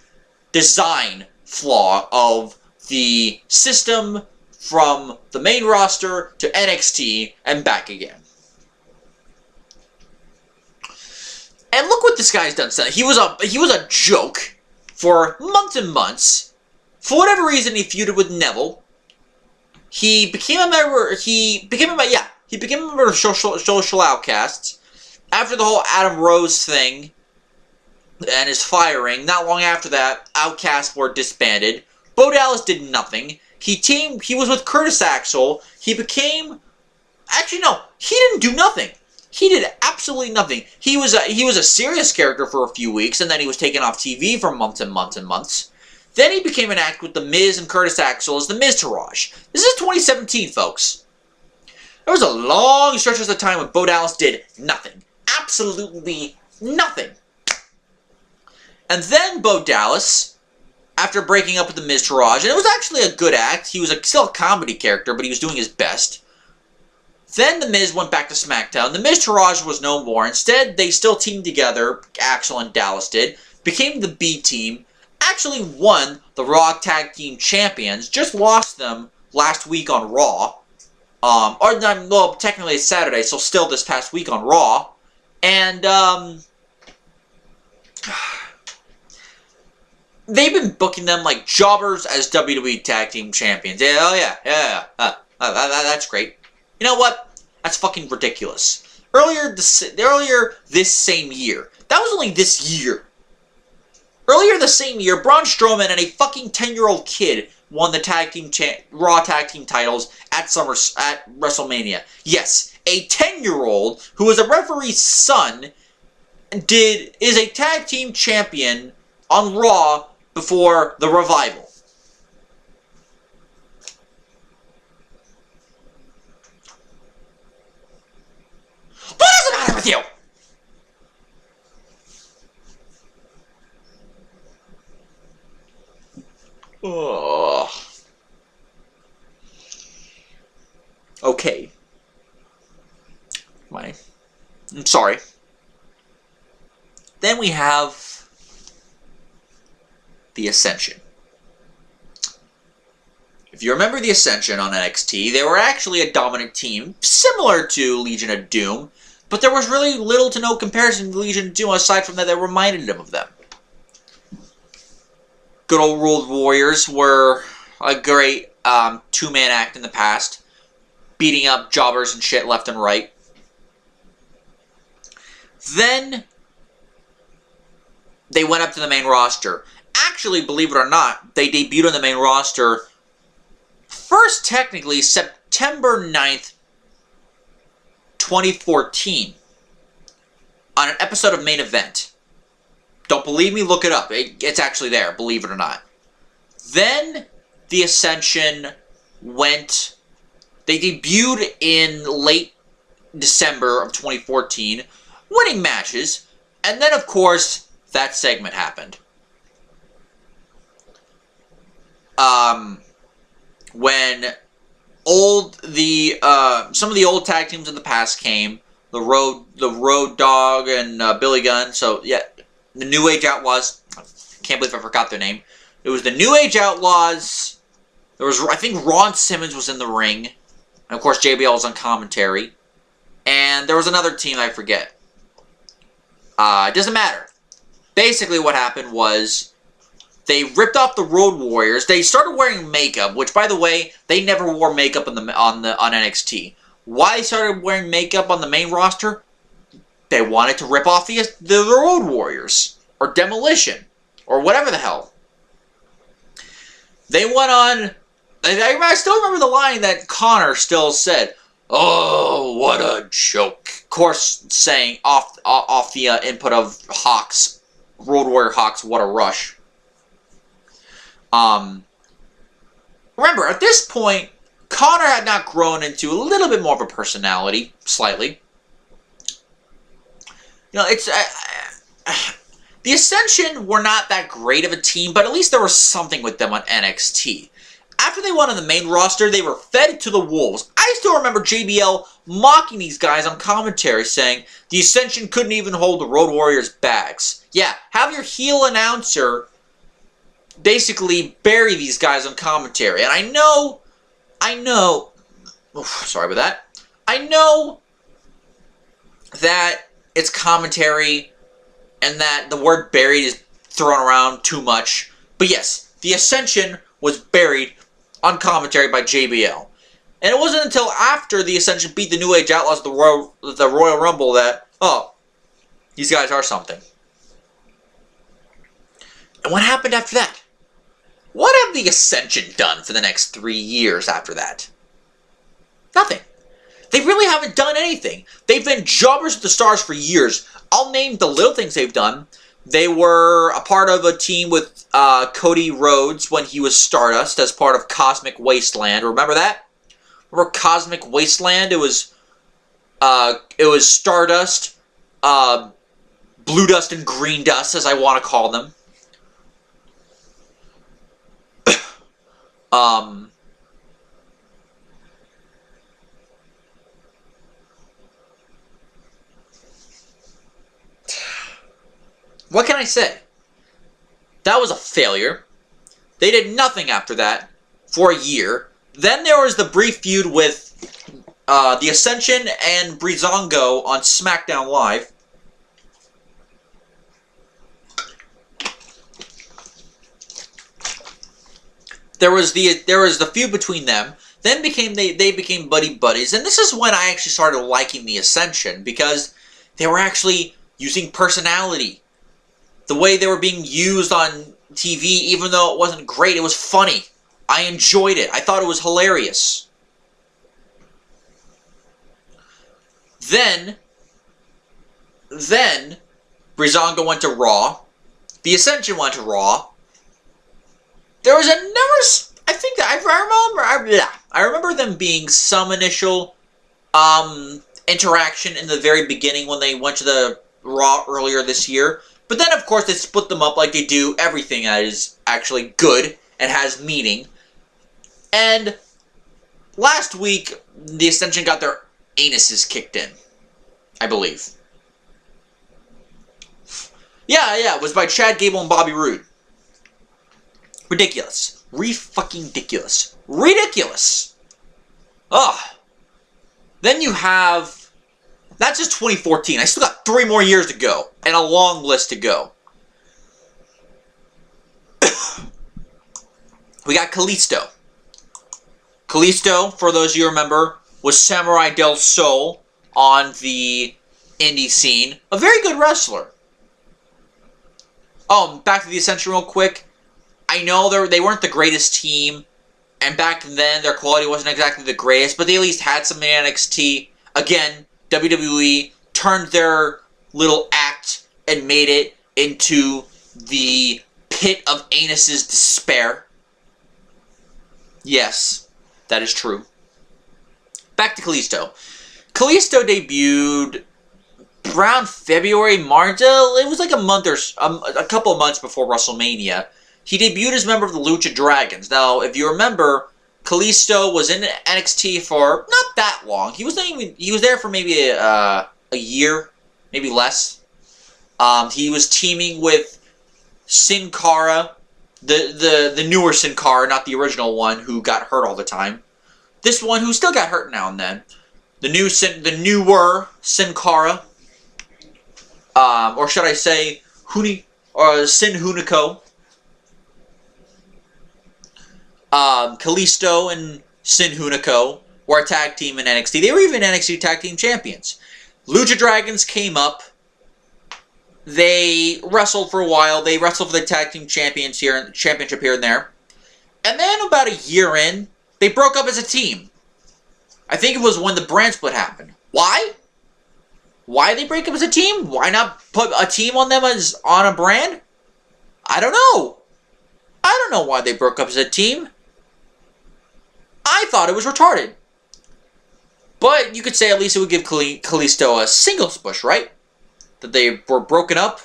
design flaw of the system from the main roster to NXT and back again. And look what this guy's done. He was a joke for months and months. For whatever reason, he feuded with Neville. He became a member. He became a member of Social Outcasts after the whole Adam Rose thing and his firing. Not long after that, Outcasts were disbanded. Bo Dallas did nothing. He was with Curtis Axel. He didn't do nothing. He did absolutely nothing. He was a serious character for a few weeks, and then he was taken off TV for months and months and months. Then he became an act with The Miz and Curtis Axel as The Miztourage. This is 2017, folks. There was a long stretch of time when Bo Dallas did nothing. Absolutely nothing. And then Bo Dallas, after breaking up with The Miztourage, and it was actually a good act. He was still a comedy character, but he was doing his best. Then The Miz went back to SmackDown. The Miztourage was no more. Instead, they still teamed together, Axel and Dallas did, became the B Team, actually won the Raw Tag Team Champions, just lost them last week on Raw. Well, technically it's Saturday, so still this past week on Raw. And, they've been booking them like jobbers as WWE Tag Team Champions. Yeah, oh yeah. That's great. You know what? That's fucking ridiculous. Earlier this same year, that was only this year. Earlier the same year, Braun Strowman and a fucking 10-year-old kid won the Raw Tag Team titles at WrestleMania. Yes, a 10-year-old who is a referee's son is a tag team champion on Raw before the revival. What is the matter with you? Oh. Okay. I'm sorry. Then we have the Ascension. If you remember the Ascension on NXT, they were actually a dominant team, similar to Legion of Doom, but there was really little to no comparison to Legion of Doom aside from that reminded them of them. Good old Road Warriors were a great two-man act in the past, beating up jobbers and shit left and right. Then they went up to the main roster. Actually, believe it or not, they debuted on the main roster first, technically, September 9th, 2014, on an episode of Main Event. Don't believe me? Look it up. It's actually there, believe it or not. Then, the Ascension they debuted in late December of 2014, winning matches, and then, of course, that segment happened. When some of the old tag teams in the past came, the Road Dogg and Billy Gunn. So yeah, the New Age Outlaws. Can't believe I forgot their name. It was the New Age Outlaws. There was, I think, Ron Simmons was in the ring, and of course JBL was on commentary. And there was another team I forget. It doesn't matter. Basically, what happened was they ripped off the Road Warriors. They started wearing makeup, which, by the way, they never wore makeup on NXT. Why they started wearing makeup on the main roster? They wanted to rip off the Road Warriors, or Demolition, or whatever the hell. They went on. I still remember the line that Connor still said. Oh, what a joke! Of course, saying off the input of Hawks, Road Warrior Hawks. What a rush! Remember, at this point, Connor had not grown into a little bit more of a personality, slightly. You know, the Ascension were not that great of a team, but at least there was something with them on NXT. After they went on the main roster, they were fed to the wolves. I still remember JBL mocking these guys on commentary, saying the Ascension couldn't even hold the Road Warriors' bags. Yeah, have your heel announcer basically bury these guys on commentary. And I know, sorry about that. I know that it's commentary and that the word buried is thrown around too much. But yes, the Ascension was buried on commentary by JBL. And it wasn't until after the Ascension beat the New Age Outlaws at the Royal Rumble that, oh, these guys are something. And what happened after that? What have the Ascension done for the next 3 years after that? Nothing. They really haven't done anything. They've been jobbers with the stars for years. I'll name the little things they've done. They were a part of a team with Cody Rhodes when he was Stardust as part of Cosmic Wasteland. Remember that? Remember Cosmic Wasteland? It was Stardust, Blue Dust, and Green Dust, as I want to call them. What can I say? That was a failure. They did nothing after that for a year. Then there was the brief feud with the Ascension and Breezango on SmackDown Live. there was the feud between them. Then they became buddies, and this is when I actually started liking the Ascension, because they were actually using personality. The way they were being used on TV, even though it wasn't great, it was funny. I enjoyed it. I thought it was hilarious. Then Breezango went to Raw. The Ascension went to Raw. There was I think that I remember them being some initial interaction in the very beginning when they went to the Raw earlier this year. But then, of course, they split them up like they do everything that is actually good and has meaning. And last week, the Ascension got their anuses kicked in, I believe. Yeah, it was by Chad Gable and Bobby Roode. Ridiculous. Re-fucking-diculous. Ridiculous! Ugh. Then you have... That's just 2014. I still got 3 more years to go. And a long list to go. We got Kalisto. Kalisto, for those of you who remember, was Samurai Del Sol on the indie scene. A very good wrestler. Oh, back to the Ascension real quick. I know they weren't the greatest team, and back then their quality wasn't exactly the greatest, but they at least had some in NXT. Again, WWE turned their little act and made it into the pit of Anus's despair. Yes, that is true. Back to Kalisto. Kalisto debuted around February, March. It was like a couple of months before WrestleMania. He debuted as a member of the Lucha Dragons. Now, if you remember, Kalisto was in NXT for not that long. He was there for maybe a year, maybe less. He was teaming with Sin Cara, the newer Sin Cara, not the original one who got hurt all the time. This one who still got hurt now and then. The newer Sin Cara, or should I say, Sin Hunico. Kalisto and Sin Hunico were a tag team in NXT. They were even NXT Tag Team Champions. Lucha Dragons came up. They wrestled for a while. They wrestled for the Tag Team Championship here and there. And then about a year in, they broke up as a team. I think it was when the brand split happened. Why? Why did they break up as a team? Why not put a team on them as on a brand? I don't know. I don't know why they broke up as a team. I thought it was retarded. But you could say at least it would give Kalisto a singles push, right? That they were broken up.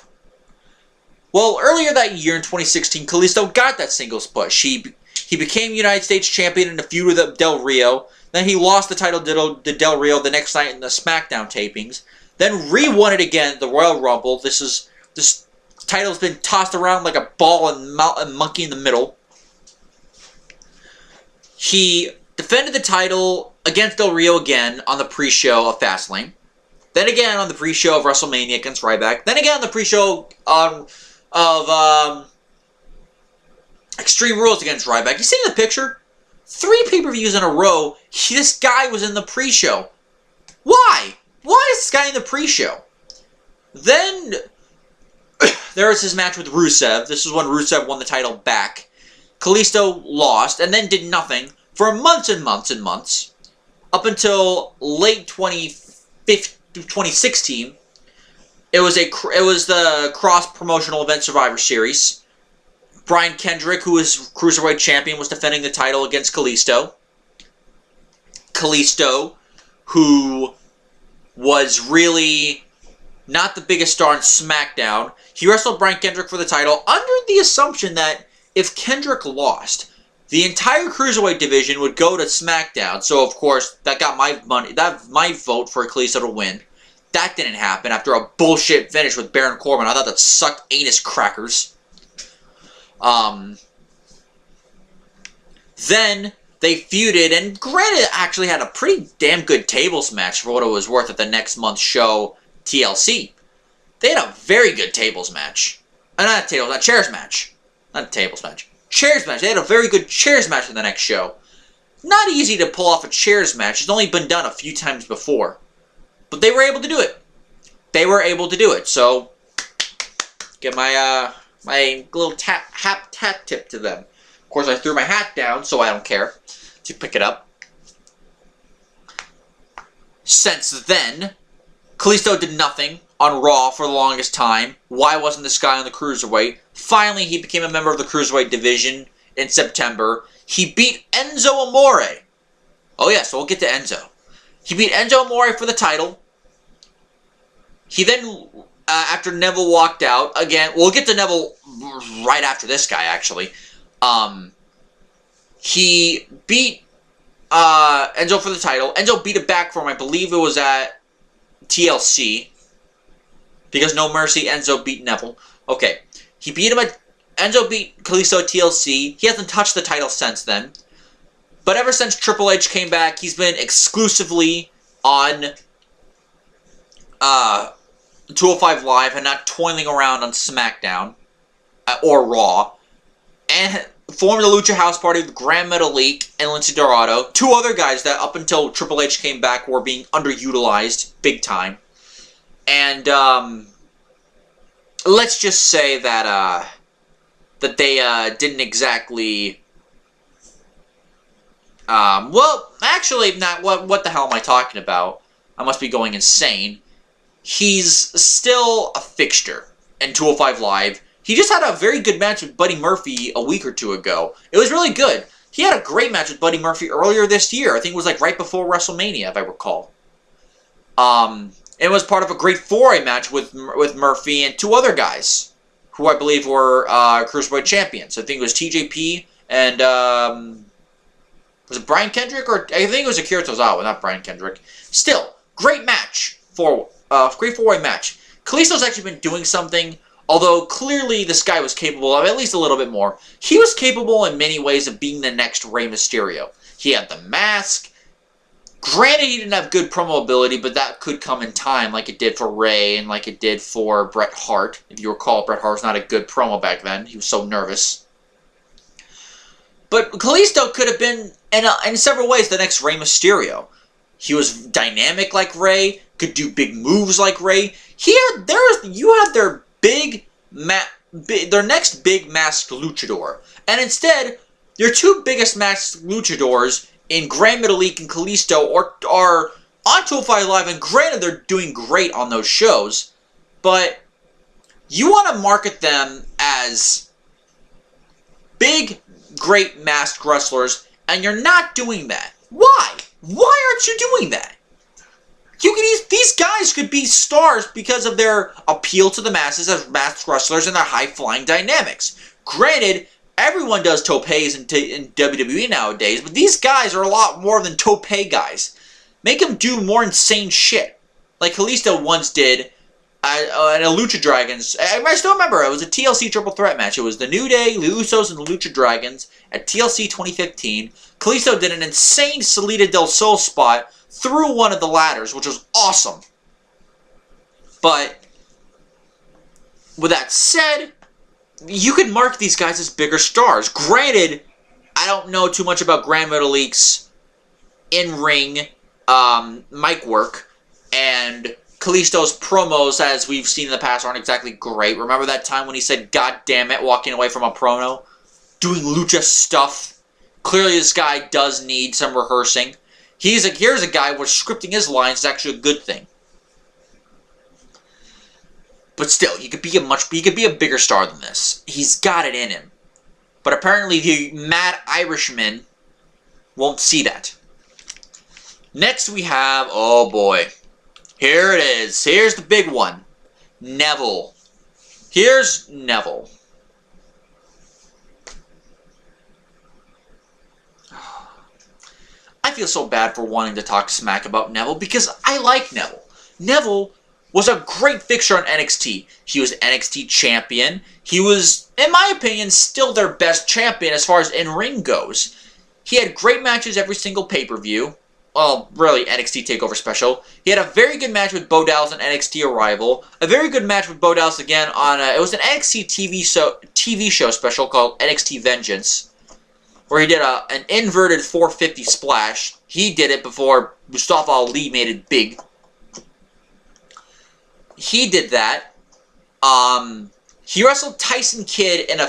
Well, earlier that year in 2016, Kalisto got that singles push. He became United States Champion in a feud with Del Rio. Then he lost the title to Del Rio the next night in the SmackDown tapings. Then re-won it again at the Royal Rumble. This title's been tossed around like a ball and monkey in the middle. He defended the title against Del Rio again on the pre-show of Fastlane. Then again on the pre-show of WrestleMania against Ryback. Then again on the pre-show of Extreme Rules against Ryback. You see the picture? 3 pay-per-views in a row, this guy was in the pre-show. Why? Why is this guy in the pre-show? Then there was his match with Rusev. This is when Rusev won the title back. Kalisto lost and then did nothing for months and months and months. Up until late 2016. It was the cross-promotional event Survivor Series. Brian Kendrick, who was Cruiserweight Champion, was defending the title against Kalisto. Kalisto, who was really not the biggest star in SmackDown, he wrestled Brian Kendrick for the title under the assumption that if Kendrick lost, the entire Cruiserweight division would go to SmackDown. So, of course, that got my vote for Kalisto to win. That didn't happen after a bullshit finish with Baron Corbin. I thought that sucked anus crackers. Then they feuded, and granted, actually had a pretty damn good tables match for what it was worth at the next month's show, TLC. They had a very good tables match. Not a chairs match. Not a tables match. chairs match. They had a very good chairs match in the next show. Not easy to pull off a chairs match. It's only been done a few times before. But they were able to do it. They were able to do it. So, get my my little hat tip to them. Of course, I threw my hat down, so I don't care to pick it up. Since then, Kalisto did nothing on Raw for the longest time. Why wasn't this guy on the Cruiserweight? Finally, he became a member of the Cruiserweight division in September. He beat Enzo Amore. Oh yeah, so we'll get to Enzo. He beat Enzo Amore for the title. He then, after Neville walked out, again, we'll get to Neville right after this guy, actually. He beat Enzo for the title. Enzo beat it back for him. I believe it was at TLC. Because No Mercy, Enzo beat Neville. Okay. He beat him at... Enzo beat Kalisto at TLC. He hasn't touched the title since then. But ever since Triple H came back, he's been exclusively on 205 Live and not toiling around on SmackDown or Raw. And formed the Lucha House Party with Gran Metalik and Lince Dorado. Two other guys that up until Triple H came back were being underutilized big time. And let's just say that that they didn't exactly. Well, actually, not. What the hell am I talking about? I must be going insane. He's still a fixture in 205 Live. He just had a very good match with Buddy Murphy a week or two ago. It was really good. He had a great match with Buddy Murphy earlier this year. I think it was like right before WrestleMania, if I recall. It was part of a great four-way match with Murphy and two other guys, who I believe were Cruiserweight champions. I think it was TJP and was it Brian Kendrick, or I think it was Akira Tozawa, not Brian Kendrick. Still, great match for great four-way match. Kalisto's actually been doing something. Although, clearly, this guy was capable of at least a little bit more. He was capable in many ways of being the next Rey Mysterio. He had the mask. Granted, he didn't have good promo ability, but that could come in time, like it did for Rey and like it did for Bret Hart. If you recall, Bret Hart was not a good promo back then. He was so nervous. But Kalisto could have been, in several ways, the next Rey Mysterio. He was dynamic like Rey, could do big moves like Rey. You had their their next big masked luchador. And instead, your two biggest masked luchadors in Gran Metalik and Kalisto are on 205 Live, and granted they're doing great on those shows, but you want to market them as big, great masked wrestlers, and you're not doing that. Why? Why aren't you doing that? These guys could be stars because of their appeal to the masses as masked wrestlers and their high-flying dynamics. Granted, everyone does topes in WWE nowadays, but these guys are a lot more than tope guys. Make them do more insane shit. Like Kalisto once did in a Lucha Dragons. I still remember, it was a TLC triple threat match. It was the New Day, the Usos, and the Lucha Dragons at TLC 2015. Kalisto did an insane Salida del Sol spot through one of the ladders, which was awesome. But with that said, you could mark these guys as bigger stars. Granted, I don't know too much about Gran Metalik's in-ring mic work, and Kalisto's promos, as we've seen in the past, aren't exactly great. Remember that time when he said, "God damn it," walking away from a promo? Doing lucha stuff. Clearly this guy does need some rehearsing. Here's a guy where scripting his lines is actually a good thing. But still, he could be a bigger star than this. He's got it in him. But apparently the Mad Irishman won't see that. Next we have, oh boy. Here it is. Here's the big one. Neville. Here's Neville. I feel so bad for wanting to talk smack about Neville because I like Neville. Neville was a great fixture on NXT. He was NXT champion. He was, in my opinion, still their best champion as far as in-ring goes. He had great matches every single pay-per-view. well, really NXT TakeOver Special. He had a very good match with Bo Dallas on NXT Arrival. A very good match with Bo Dallas again on it was an NXT TV show special called NXT Vengeance, where he did an inverted 450 splash. He did it before Mustafa Ali made it big. He did that. He wrestled Tyson Kidd in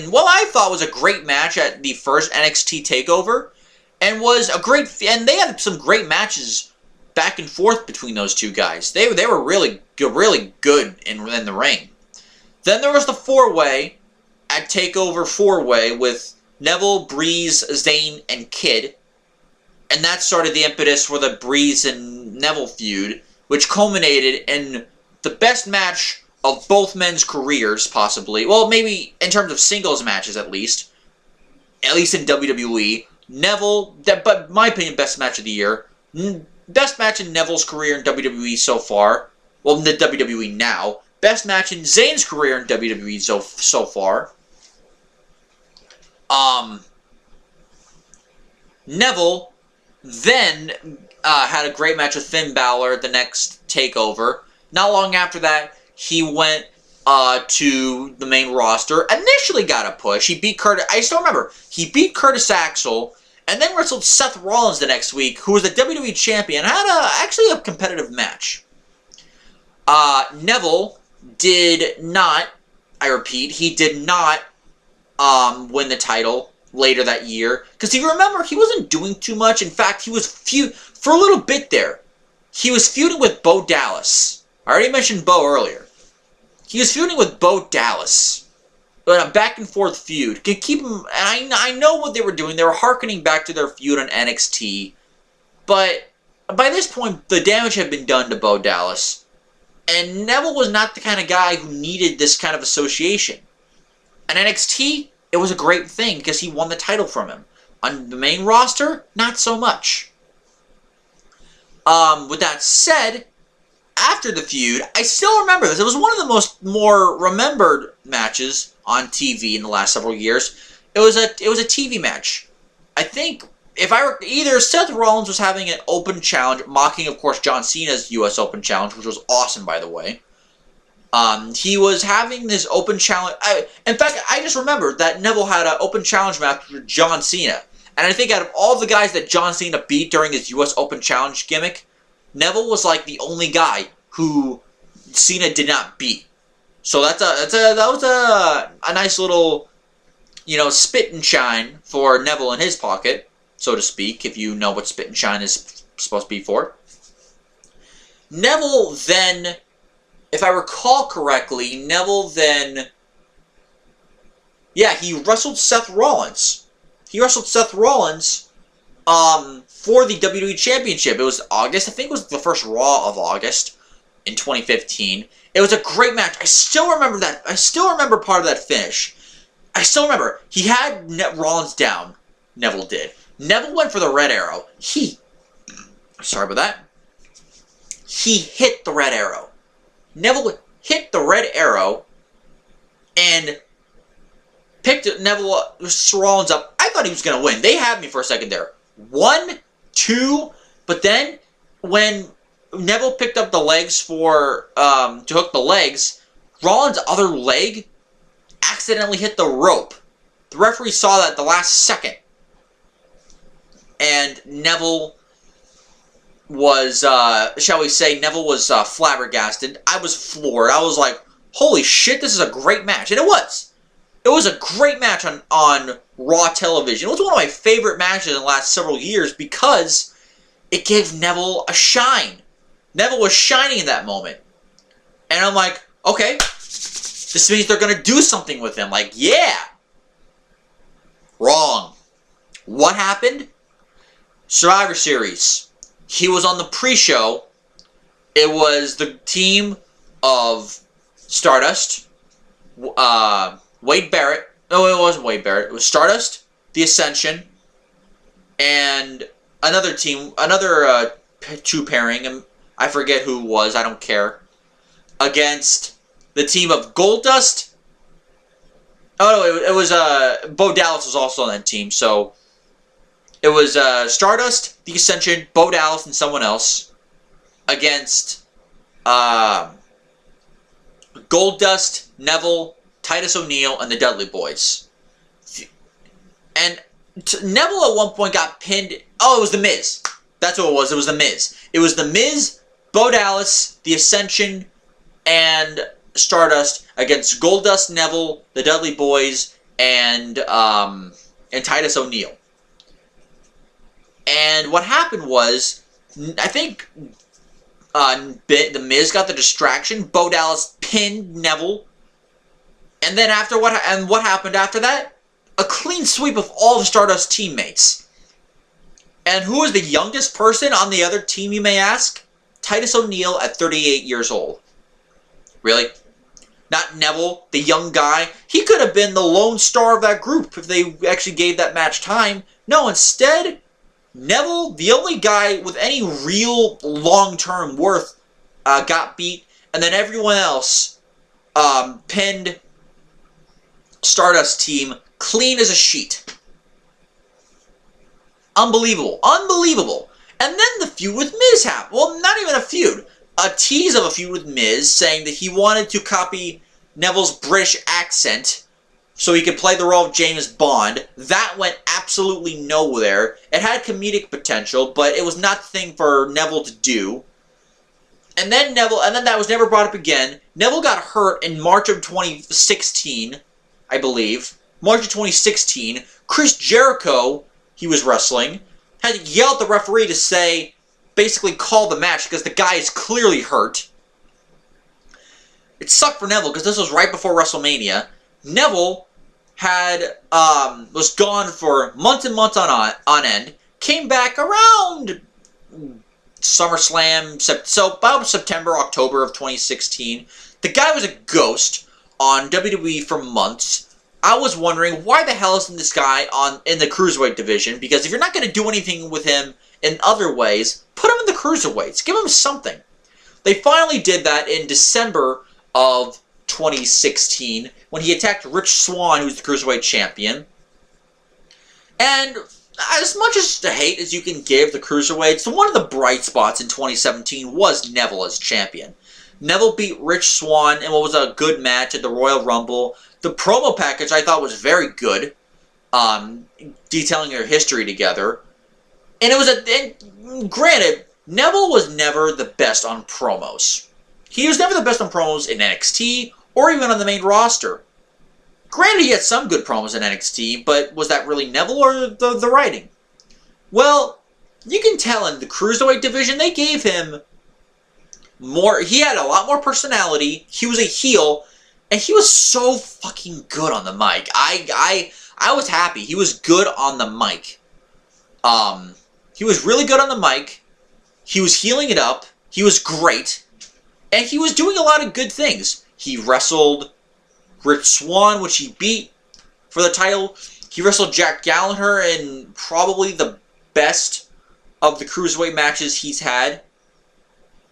what I thought was a great match at the first NXT TakeOver. And they had some great matches back and forth between those two guys. They were really good in the ring. Then there was the 4-way at TakeOver 4-way with Neville, Breeze, Zayn, and Kidd. And that started the impetus for the Breeze and Neville feud, which culminated in the best match of both men's careers, possibly. Well, maybe in terms of singles matches, at least in WWE. Neville, but in my opinion, best match of the year. Best match in Neville's career in WWE so far. Well, in the WWE now. Best match in Zayn's career in WWE so far. Neville then had a great match with Finn Balor at the next TakeOver. Not long after that, he went to the main roster. Initially got a push. He beat Curtis. I still remember. He beat Curtis Axel, and then wrestled Seth Rollins the next week, who was the WWE champion. Had actually a competitive match. Neville did not. I repeat, he did not win the title later that year, because you remember he wasn't doing too much. In fact, he was for a little bit there. He was feuding with Bo Dallas. I already mentioned Bo earlier. He was feuding with Bo Dallas. But a back and forth feud. Can keep him. And I know what they were doing. They were hearkening back to their feud on NXT. But by this point, the damage had been done to Bo Dallas. And Neville was not the kind of guy who needed this kind of association. On NXT, it was a great thing because he won the title from him. On the main roster, not so much. With that said, after the feud, I still remember this. It was one of the more remembered matches on TV in the last several years. It was a TV match. I think either Seth Rollins was having an open challenge, mocking of course John Cena's U.S. Open challenge, which was awesome by the way. He was having this open challenge. In fact, I just remember that Neville had an open challenge match with John Cena. And I think out of all the guys that John Cena beat during his U.S. Open Challenge gimmick, Neville was like the only guy who Cena did not beat. So that was a nice little, spit and shine for Neville in his pocket, so to speak, if you know what spit and shine is supposed to be for. Neville then, if I recall correctly, he wrestled Seth Rollins. He wrestled Seth Rollins for the WWE Championship. It was August. I think it was the first Raw of August in 2015. It was a great match. I still remember that. I still remember part of that finish. I still remember. He had Rollins down. Neville did. Neville went for the red arrow. Sorry about that. He hit the red arrow. Neville hit the red arrow and picked Rollins up. I thought he was going to win. They had me for a second there. 1, 2, but then when Neville picked up the legs to hook the legs, Rollins' other leg accidentally hit the rope. The referee saw that at the last second. And Neville was, Neville was flabbergasted. I was floored. I was like, holy shit, this is a great match. And it was. It was a great match on Raw television. It was one of my favorite matches in the last several years because it gave Neville a shine. Neville was shining in that moment. And I'm like, okay, this means they're going to do something with him. Like, yeah. Wrong. What happened? Survivor Series. He was on the pre-show. It was the team of Stardust, Wade Barrett. No, it wasn't Wade Barrett. It was Stardust, The Ascension, and another team, another two pairing, and I forget who it was, I don't care, against the team of Goldust. Oh, no, it was, Bo Dallas was also on that team, so It was Stardust, The Ascension, Bo Dallas, and someone else against Goldust, Neville, Titus O'Neil, and the Dudley Boys. And Neville at one point got pinned. Oh, it was The Miz. That's what it was. It was The Miz. It was The Miz, Bo Dallas, The Ascension, and Stardust against Goldust, Neville, the Dudley Boys, and Titus O'Neil. And what happened was, I think The Miz got the distraction. Bo Dallas pinned Neville. And then what happened after that? A clean sweep of all the Stardust teammates. And who is the youngest person on the other team, you may ask? Titus O'Neil at 38 years old. Really? Not Neville, the young guy. He could have been the lone star of that group if they actually gave that match time. No, instead, Neville, the only guy with any real long-term worth, got beat. And then everyone else pinned Stardust team clean as a sheet. Unbelievable. Unbelievable. And then the feud with Miz happened. Well, not even a feud. A tease of a feud with Miz, saying that he wanted to copy Neville's British accent so he could play the role of James Bond. That went absolutely nowhere. It had comedic potential, but it was not the thing for Neville to do. And then that was never brought up again. Neville got hurt in March of 2016, I believe. March of 2016. Chris Jericho, he was wrestling, had to yell at the referee to say, basically call the match because the guy is clearly hurt. It sucked for Neville because this was right before WrestleMania. Neville was gone for months and months on end. Came back around SummerSlam, so about September, October of 2016. The guy was a ghost on WWE for months. I was wondering, why the hell isn't this guy in the Cruiserweight division? Because if you're not going to do anything with him in other ways, put him in the Cruiserweights. Give him something. They finally did that in December of 2016 when he attacked Rich Swann, who's the Cruiserweight champion. And as much as the hate as you can give the Cruiserweights, one of the bright spots in 2017 was Neville as champion. Neville beat Rich Swann in what was a good match at the Royal Rumble. The promo package I thought was very good, detailing their history together. And granted, Neville was never the best on promos. He was never the best on promos in NXT or even on the main roster. Granted, he had some good promos in NXT, but was that really Neville or the writing? Well, you can tell in the Cruiserweight division, they gave him more. He had a lot more personality. He was a heel, and he was so fucking good on the mic. I was happy. He was good on the mic. He was really good on the mic. He was healing it up. He was great. And he was doing a lot of good things. He wrestled Rich Swann, which he beat for the title. He wrestled Jack Gallagher in probably the best of the Cruiserweight matches he's had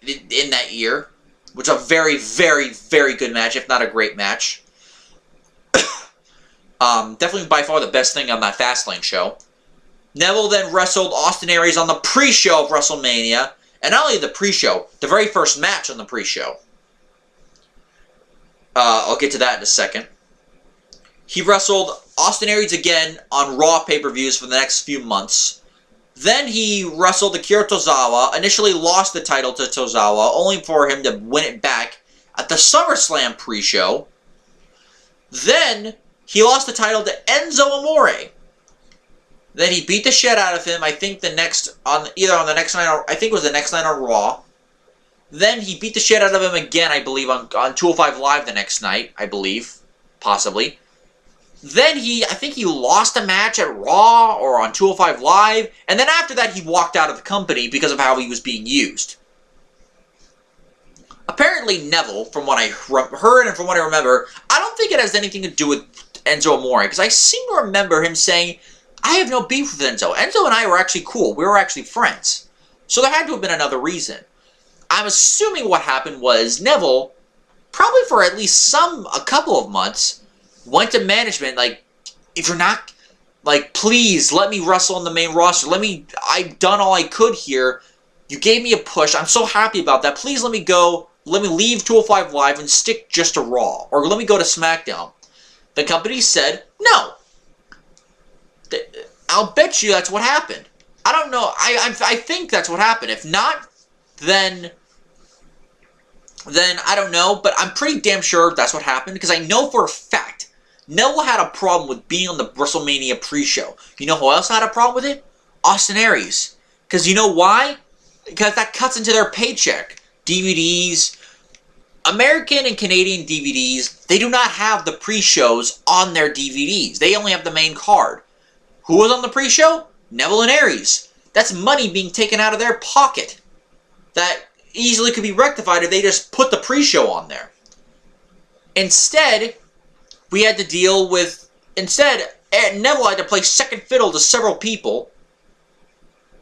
in that year, which is a very, very, very good match, if not a great match. Definitely by far the best thing on that Fastlane show. Neville then wrestled Austin Aries on the pre-show of WrestleMania, and not only the pre-show, the very first match on the pre-show. I'll get to that in a second. He wrestled Austin Aries again on Raw pay-per-views for the next few months. Then he wrestled Akira Tozawa, initially lost the title to Tozawa, only for him to win it back at the SummerSlam pre-show. Then he lost the title to Enzo Amore. Then he beat the shit out of him, I think either on the next night, or I think it was the next night on Raw. Then he beat the shit out of him again, I believe, on 205 Live the next night, I believe. Possibly. Then I think he lost a match at Raw or on 205 Live, and then after that he walked out of the company because of how he was being used. Apparently Neville, from what I heard and from what I remember, I don't think it has anything to do with Enzo Amore, because I seem to remember him saying, I have no beef with Enzo. Enzo and I were actually cool. We were actually friends. So there had to have been another reason. I'm assuming what happened was Neville, probably for at least a couple of months, went to management like, if you're not Like, please, let me wrestle on the main roster. I've done all I could here. You gave me a push. I'm so happy about that. Please let me go. Let me leave 205 Live and stick just to Raw. Or let me go to SmackDown. The company said, no. I'll bet you that's what happened. I don't know. I think that's what happened. If not, then I don't know. But I'm pretty damn sure that's what happened. Because I know for a fact Neville had a problem with being on the WrestleMania pre-show. You know who else had a problem with it? Austin Aries. Because you know why? Because that cuts into their paycheck. DVDs, American and Canadian DVDs, they do not have the pre-shows on their DVDs. They only have the main card. Who was on the pre-show? Neville and Aries. That's money being taken out of their pocket. That easily could be rectified if they just put the pre-show on there. Instead, we had to deal with... Instead, Neville had to play second fiddle to several people.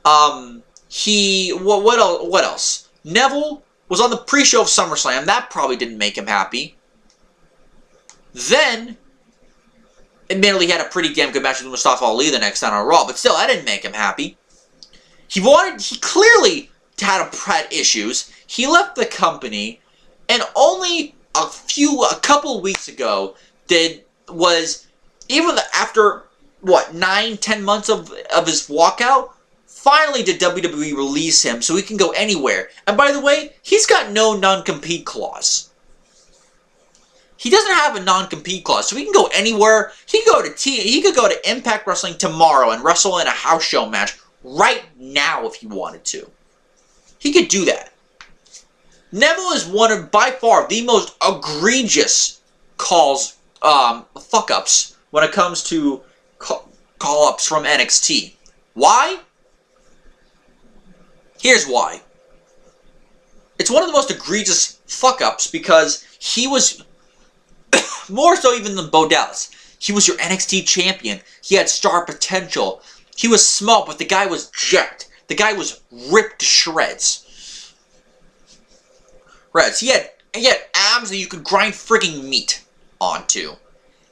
What else? Neville was on the pre-show of SummerSlam. That probably didn't make him happy. Then, admittedly, he had a pretty damn good match with Mustafa Ali the next night on Raw, but still, that didn't make him happy. He clearly had issues. He left the company, and only a couple of weeks ago, after 9-10 months of his walkout, finally did WWE release him so he can go anywhere. And by the way, he's got no non-compete clause. He doesn't have a non-compete clause, so he can go anywhere. He could go to Impact Wrestling tomorrow and wrestle in a house show match right now if he wanted to. He could do that. Neville is one of, by far, the most egregious fuck-ups when it comes to call-ups from NXT. Why? Here's why. It's one of the most egregious fuck-ups because he was, more so even than Bo Dallas, he was your NXT champion. He had star potential. He was small, but the guy was jacked. The guy was ripped to shreds. He had abs that you could grind frigging meat onto.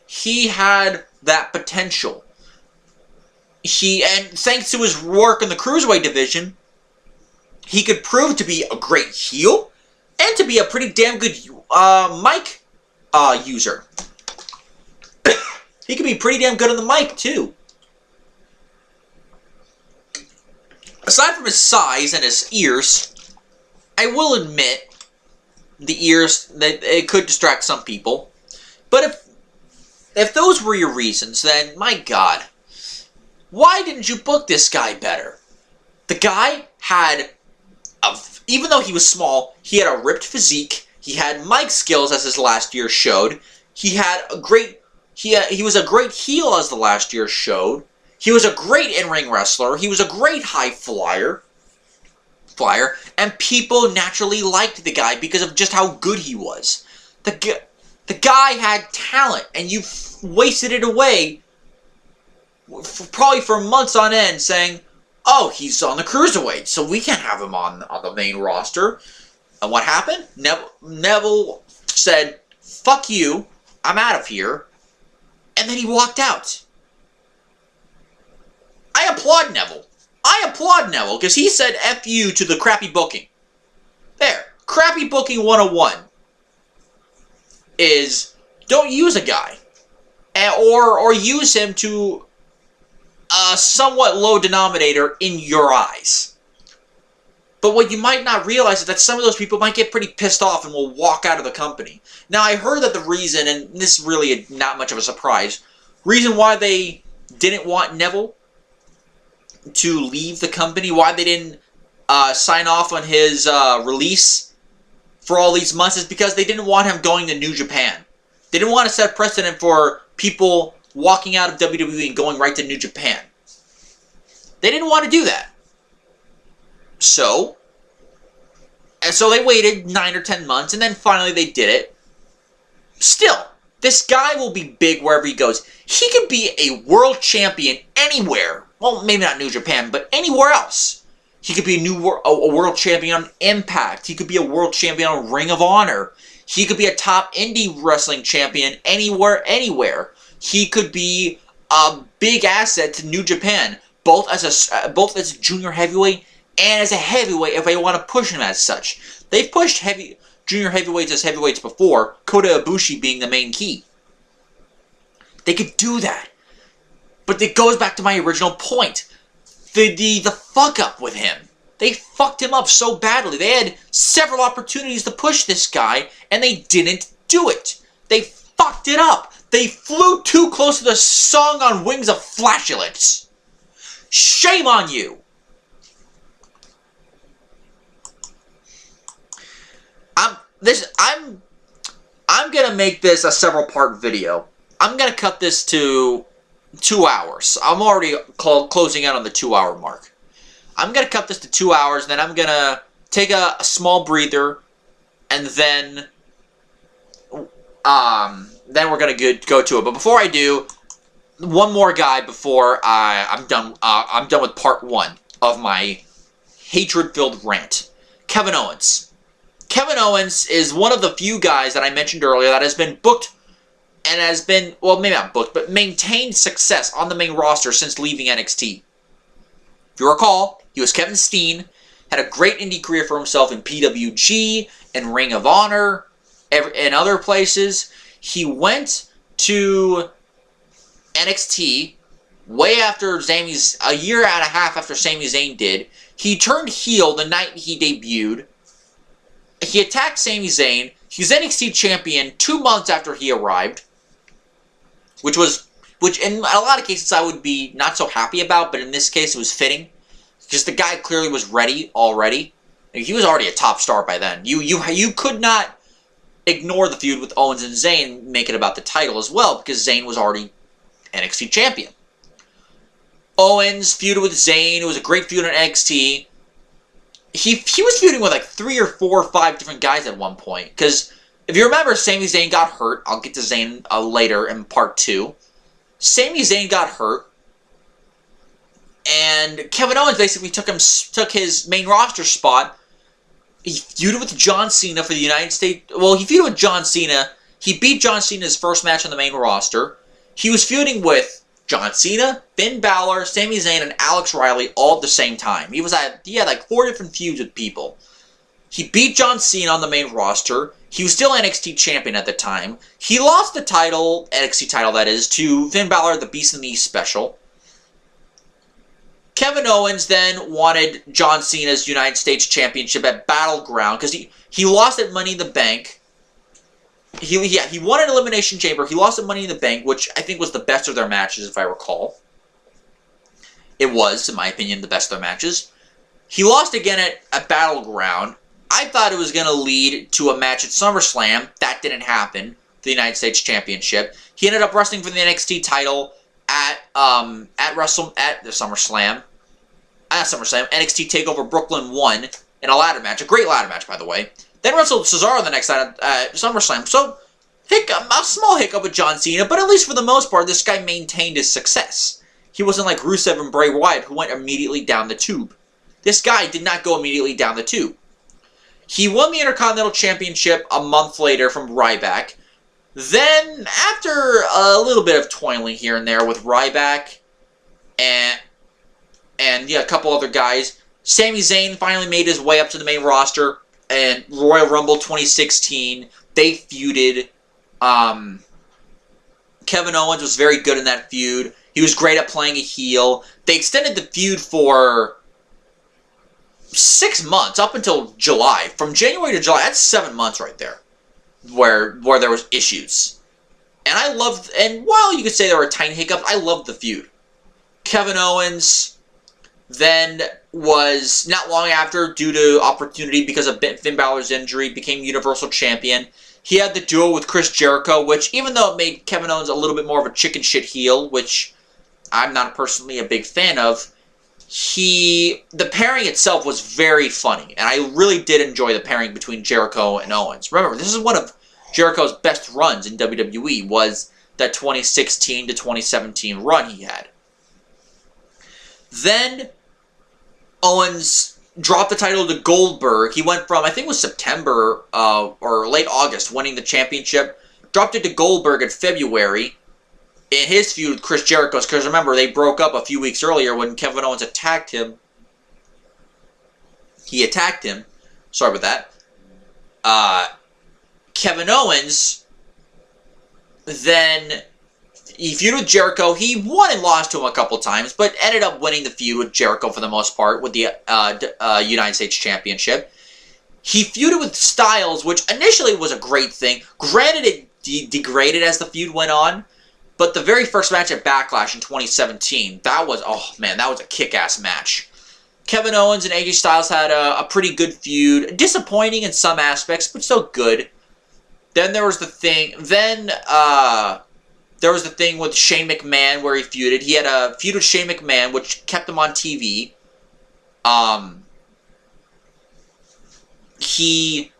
He had that potential. And thanks to his work in the Cruiserweight division, he could prove to be a great heel and to be a pretty damn good mic user. He could be pretty damn good on the mic, too. Aside from his size and his ears, I will admit the ears, that it could distract some people. But if those were your reasons, then, my God, why didn't you book this guy better? The guy had, even though he was small, he had a ripped physique. He had mic skills, as his last year showed. He had a great, he was a great heel, as the last year showed. He was a great in-ring wrestler. He was a great high flyer. And people naturally liked the guy because of just how good he was. The guy had talent, and you wasted it away probably for months on end saying, oh, he's on the Cruiserweight, so we can't have him on the main roster. And what happened? Neville said, fuck you, I'm out of here. And then he walked out. I applaud Neville. Because he said F you to the crappy booking. There. Crappy booking 101 is don't use a guy. Or use him to a somewhat low denominator in your eyes. But what you might not realize is that some of those people might get pretty pissed off and will walk out of the company. Now, I heard that the reason, and this is really not much of a surprise, reason why they didn't want Neville to leave the company, why they didn't sign off on his release for all these months is because they didn't want him going to New Japan. They didn't want to set precedent for people walking out of WWE and going right to New Japan. They didn't want to do that. So they waited 9 or 10 months, and then finally they did it. Still, this guy will be big wherever he goes. He could be a world champion anywhere. Well, maybe not New Japan, but anywhere else. He could be a world champion on Impact. He could be a world champion on Ring of Honor. He could be a top indie wrestling champion anywhere. He could be a big asset to New Japan, both as a junior heavyweight and as a heavyweight if they want to push him as such. They've pushed junior heavyweights as heavyweights before, Kota Ibushi being the main key. They could do that. But it goes back to my original point. The fuck up with him. They fucked him up so badly. They had several opportunities to push this guy, and they didn't do it. They fucked it up. They flew too close to the song on wings of flatulence. Shame on you. I'm gonna make this a several-part video. I'm gonna cut this to 2 hours. I'm already closing out on the 2-hour mark. I'm gonna cut this to 2 hours, and then I'm gonna take a small breather, and then we're gonna go to it. But before I do, one more guy before I'm done. I'm done with part 1 of my hatred-filled rant. Kevin Owens. Kevin Owens is one of the few guys that I mentioned earlier that has been booked and has been, well, maybe not booked, but maintained success on the main roster since leaving NXT. If you recall, he was Kevin Steen, had a great indie career for himself in PWG and Ring of Honor and other places. He went to NXT way after a year and a half after Sami Zayn did. He turned heel the night he debuted. He attacked Sami Zayn. He was NXT champion 2 months after he arrived, which in a lot of cases I would be not so happy about, but in this case it was fitting, because the guy clearly was ready already. He was already a top star by then. You could not ignore the feud with Owens and Zayn, make it about the title as well, because Zayn was already NXT champion. Owens feuded with Zayn. It was a great feud on NXT. He was feuding with like 3 or 4 or 5 different guys at one point. Because if you remember, Sami Zayn got hurt. I'll get to Zayn later in part 2. Sami Zayn got hurt. And Kevin Owens basically took his main roster spot. He feuded with John Cena for the United States. Well, he feuded with John Cena. He beat John Cena's first match on the main roster. He was feuding with John Cena, Finn Balor, Sami Zayn, and Alex Riley all at the same time. He had like 4 different feuds with people. He beat John Cena on the main roster. He was still NXT champion at the time. He lost the title, NXT title that is, to Finn Balor, the Beast in the East special. Kevin Owens then wanted John Cena's United States Championship at Battleground, because he lost at Money in the Bank. He won an Elimination Chamber. He lost at Money in the Bank, which I think was the best of their matches, if I recall. It was, in my opinion, the best of their matches. He lost again at Battleground. I thought it was going to lead to a match at SummerSlam. That didn't happen. The United States Championship. He ended up wrestling for the NXT title at the SummerSlam. NXT TakeOver Brooklyn 1 in a ladder match. A great ladder match, by the way. Then wrestled Cesaro the next night at SummerSlam. So, a small hiccup with John Cena, but at least for the most part, this guy maintained his success. He wasn't like Rusev and Bray Wyatt, who went immediately down the tube. This guy did not go immediately down the tube. He won the Intercontinental Championship a month later from Ryback. Then, after a little bit of toiling here and there with Ryback and a couple other guys, Sami Zayn finally made his way up to the main roster. And Royal Rumble 2016, they feuded. Kevin Owens was very good in that feud. He was great at playing a heel. They extended the feud for 6 months, up until July. From January to July, that's 7 months right there, where there was issues. And while you could say there were tiny hiccups, I loved the feud. Kevin Owens then was, not long after, due to opportunity because of Finn Balor's injury, became Universal Champion. He had the duel with Chris Jericho, which, even though it made Kevin Owens a little bit more of a chicken shit heel, which I'm not personally a big fan of, the pairing itself was very funny, and I really did enjoy the pairing between Jericho and Owens. Remember, this is one of Jericho's best runs in WWE, was that 2016 to 2017 run he had. Then Owens dropped the title to Goldberg. He went from, I think it was September or late August, winning the championship. Dropped it to Goldberg in February. in his feud with Chris Jericho, because remember, they broke up a few weeks earlier when Kevin Owens attacked him. He attacked him. Sorry about that. Kevin Owens, then he feuded with Jericho. He won and lost to him a couple times, but ended up winning the feud with Jericho for the most part with the United States Championship. He feuded with Styles, which initially was a great thing. Granted, it degraded as the feud went on, but the very first match at Backlash in 2017, that was a kick-ass match. Kevin Owens and AJ Styles had a pretty good feud. Disappointing in some aspects, but still good. Then there was the thing. There was the thing with Shane McMahon where he feuded. He had a feud with Shane McMahon, which kept him on TV. He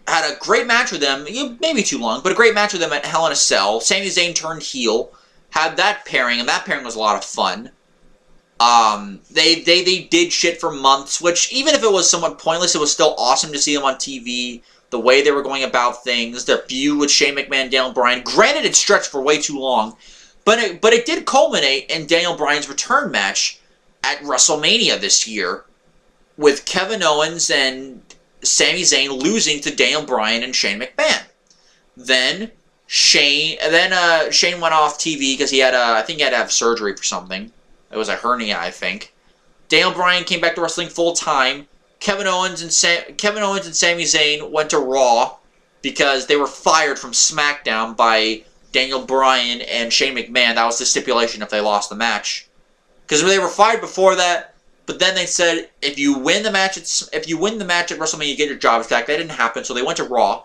had a great match with him. Maybe too long, but a great match with him at Hell in a Cell. Sami Zayn turned heel. Had that pairing, and that pairing was a lot of fun. They did shit for months, which, even if it was somewhat pointless, it was still awesome to see them on TV. The way they were going about things, the feud with Shane McMahon and Daniel Bryan. Granted, it stretched for way too long, but it did culminate in Daniel Bryan's return match at WrestleMania this year, with Kevin Owens and Sami Zayn losing to Daniel Bryan and Shane McMahon. Then Shane went off TV because I think he had to have surgery for something. It was a hernia, I think. Daniel Bryan came back to wrestling full time. Kevin Owens and Sami Zayn went to Raw because they were fired from SmackDown by Daniel Bryan and Shane McMahon. That was the stipulation if they lost the match. Because they were fired before that, but then they said if you win the match at WrestleMania, you get your jobs back. That didn't happen, so they went to Raw.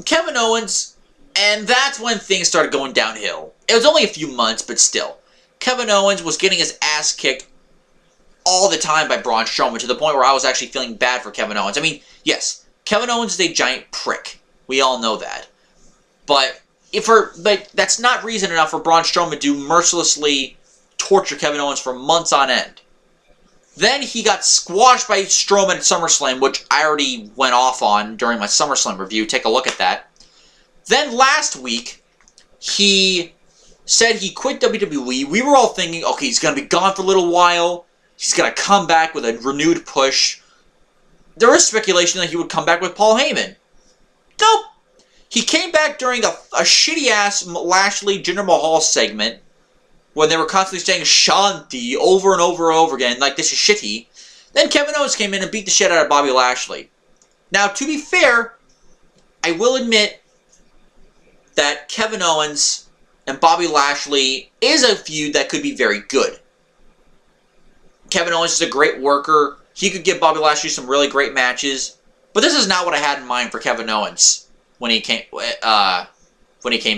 Kevin Owens, and that's when things started going downhill. It was only a few months, but still. Kevin Owens was getting his ass kicked all the time by Braun Strowman, to the point where I was actually feeling bad for Kevin Owens. I mean, yes, Kevin Owens is a giant prick. We all know that. But that's not reason enough for Braun Strowman to mercilessly torture Kevin Owens for months on end. Then he got squashed by Strowman at SummerSlam, which I already went off on during my SummerSlam review. Take a look at that. Then last week, he said he quit WWE. We were all thinking, okay, he's going to be gone for a little while. He's going to come back with a renewed push. There is speculation that he would come back with Paul Heyman. Nope. He came back during a shitty-ass Lashley Jinder Mahal segment when they were constantly saying Shanti over and over and over again, like this is shitty. Then Kevin Owens came in and beat the shit out of Bobby Lashley. Now, to be fair, I will admit that Kevin Owens and Bobby Lashley is a feud that could be very good. Kevin Owens is a great worker. He could give Bobby Lashley some really great matches. But this is not what I had in mind for Kevin Owens when he came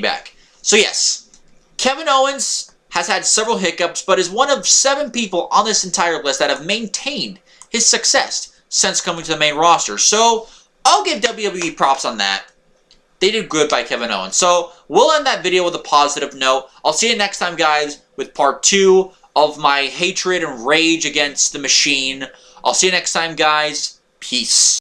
back. So yes, Kevin Owens has had several hiccups, but is one of 7 people on this entire list that have maintained his success since coming to the main roster. So I'll give WWE props on that. They did good by Kevin Owens. So we'll end that video with a positive note. I'll see you next time, guys, with part 2 of my hatred and rage against the machine. I'll see you next time, guys. Peace.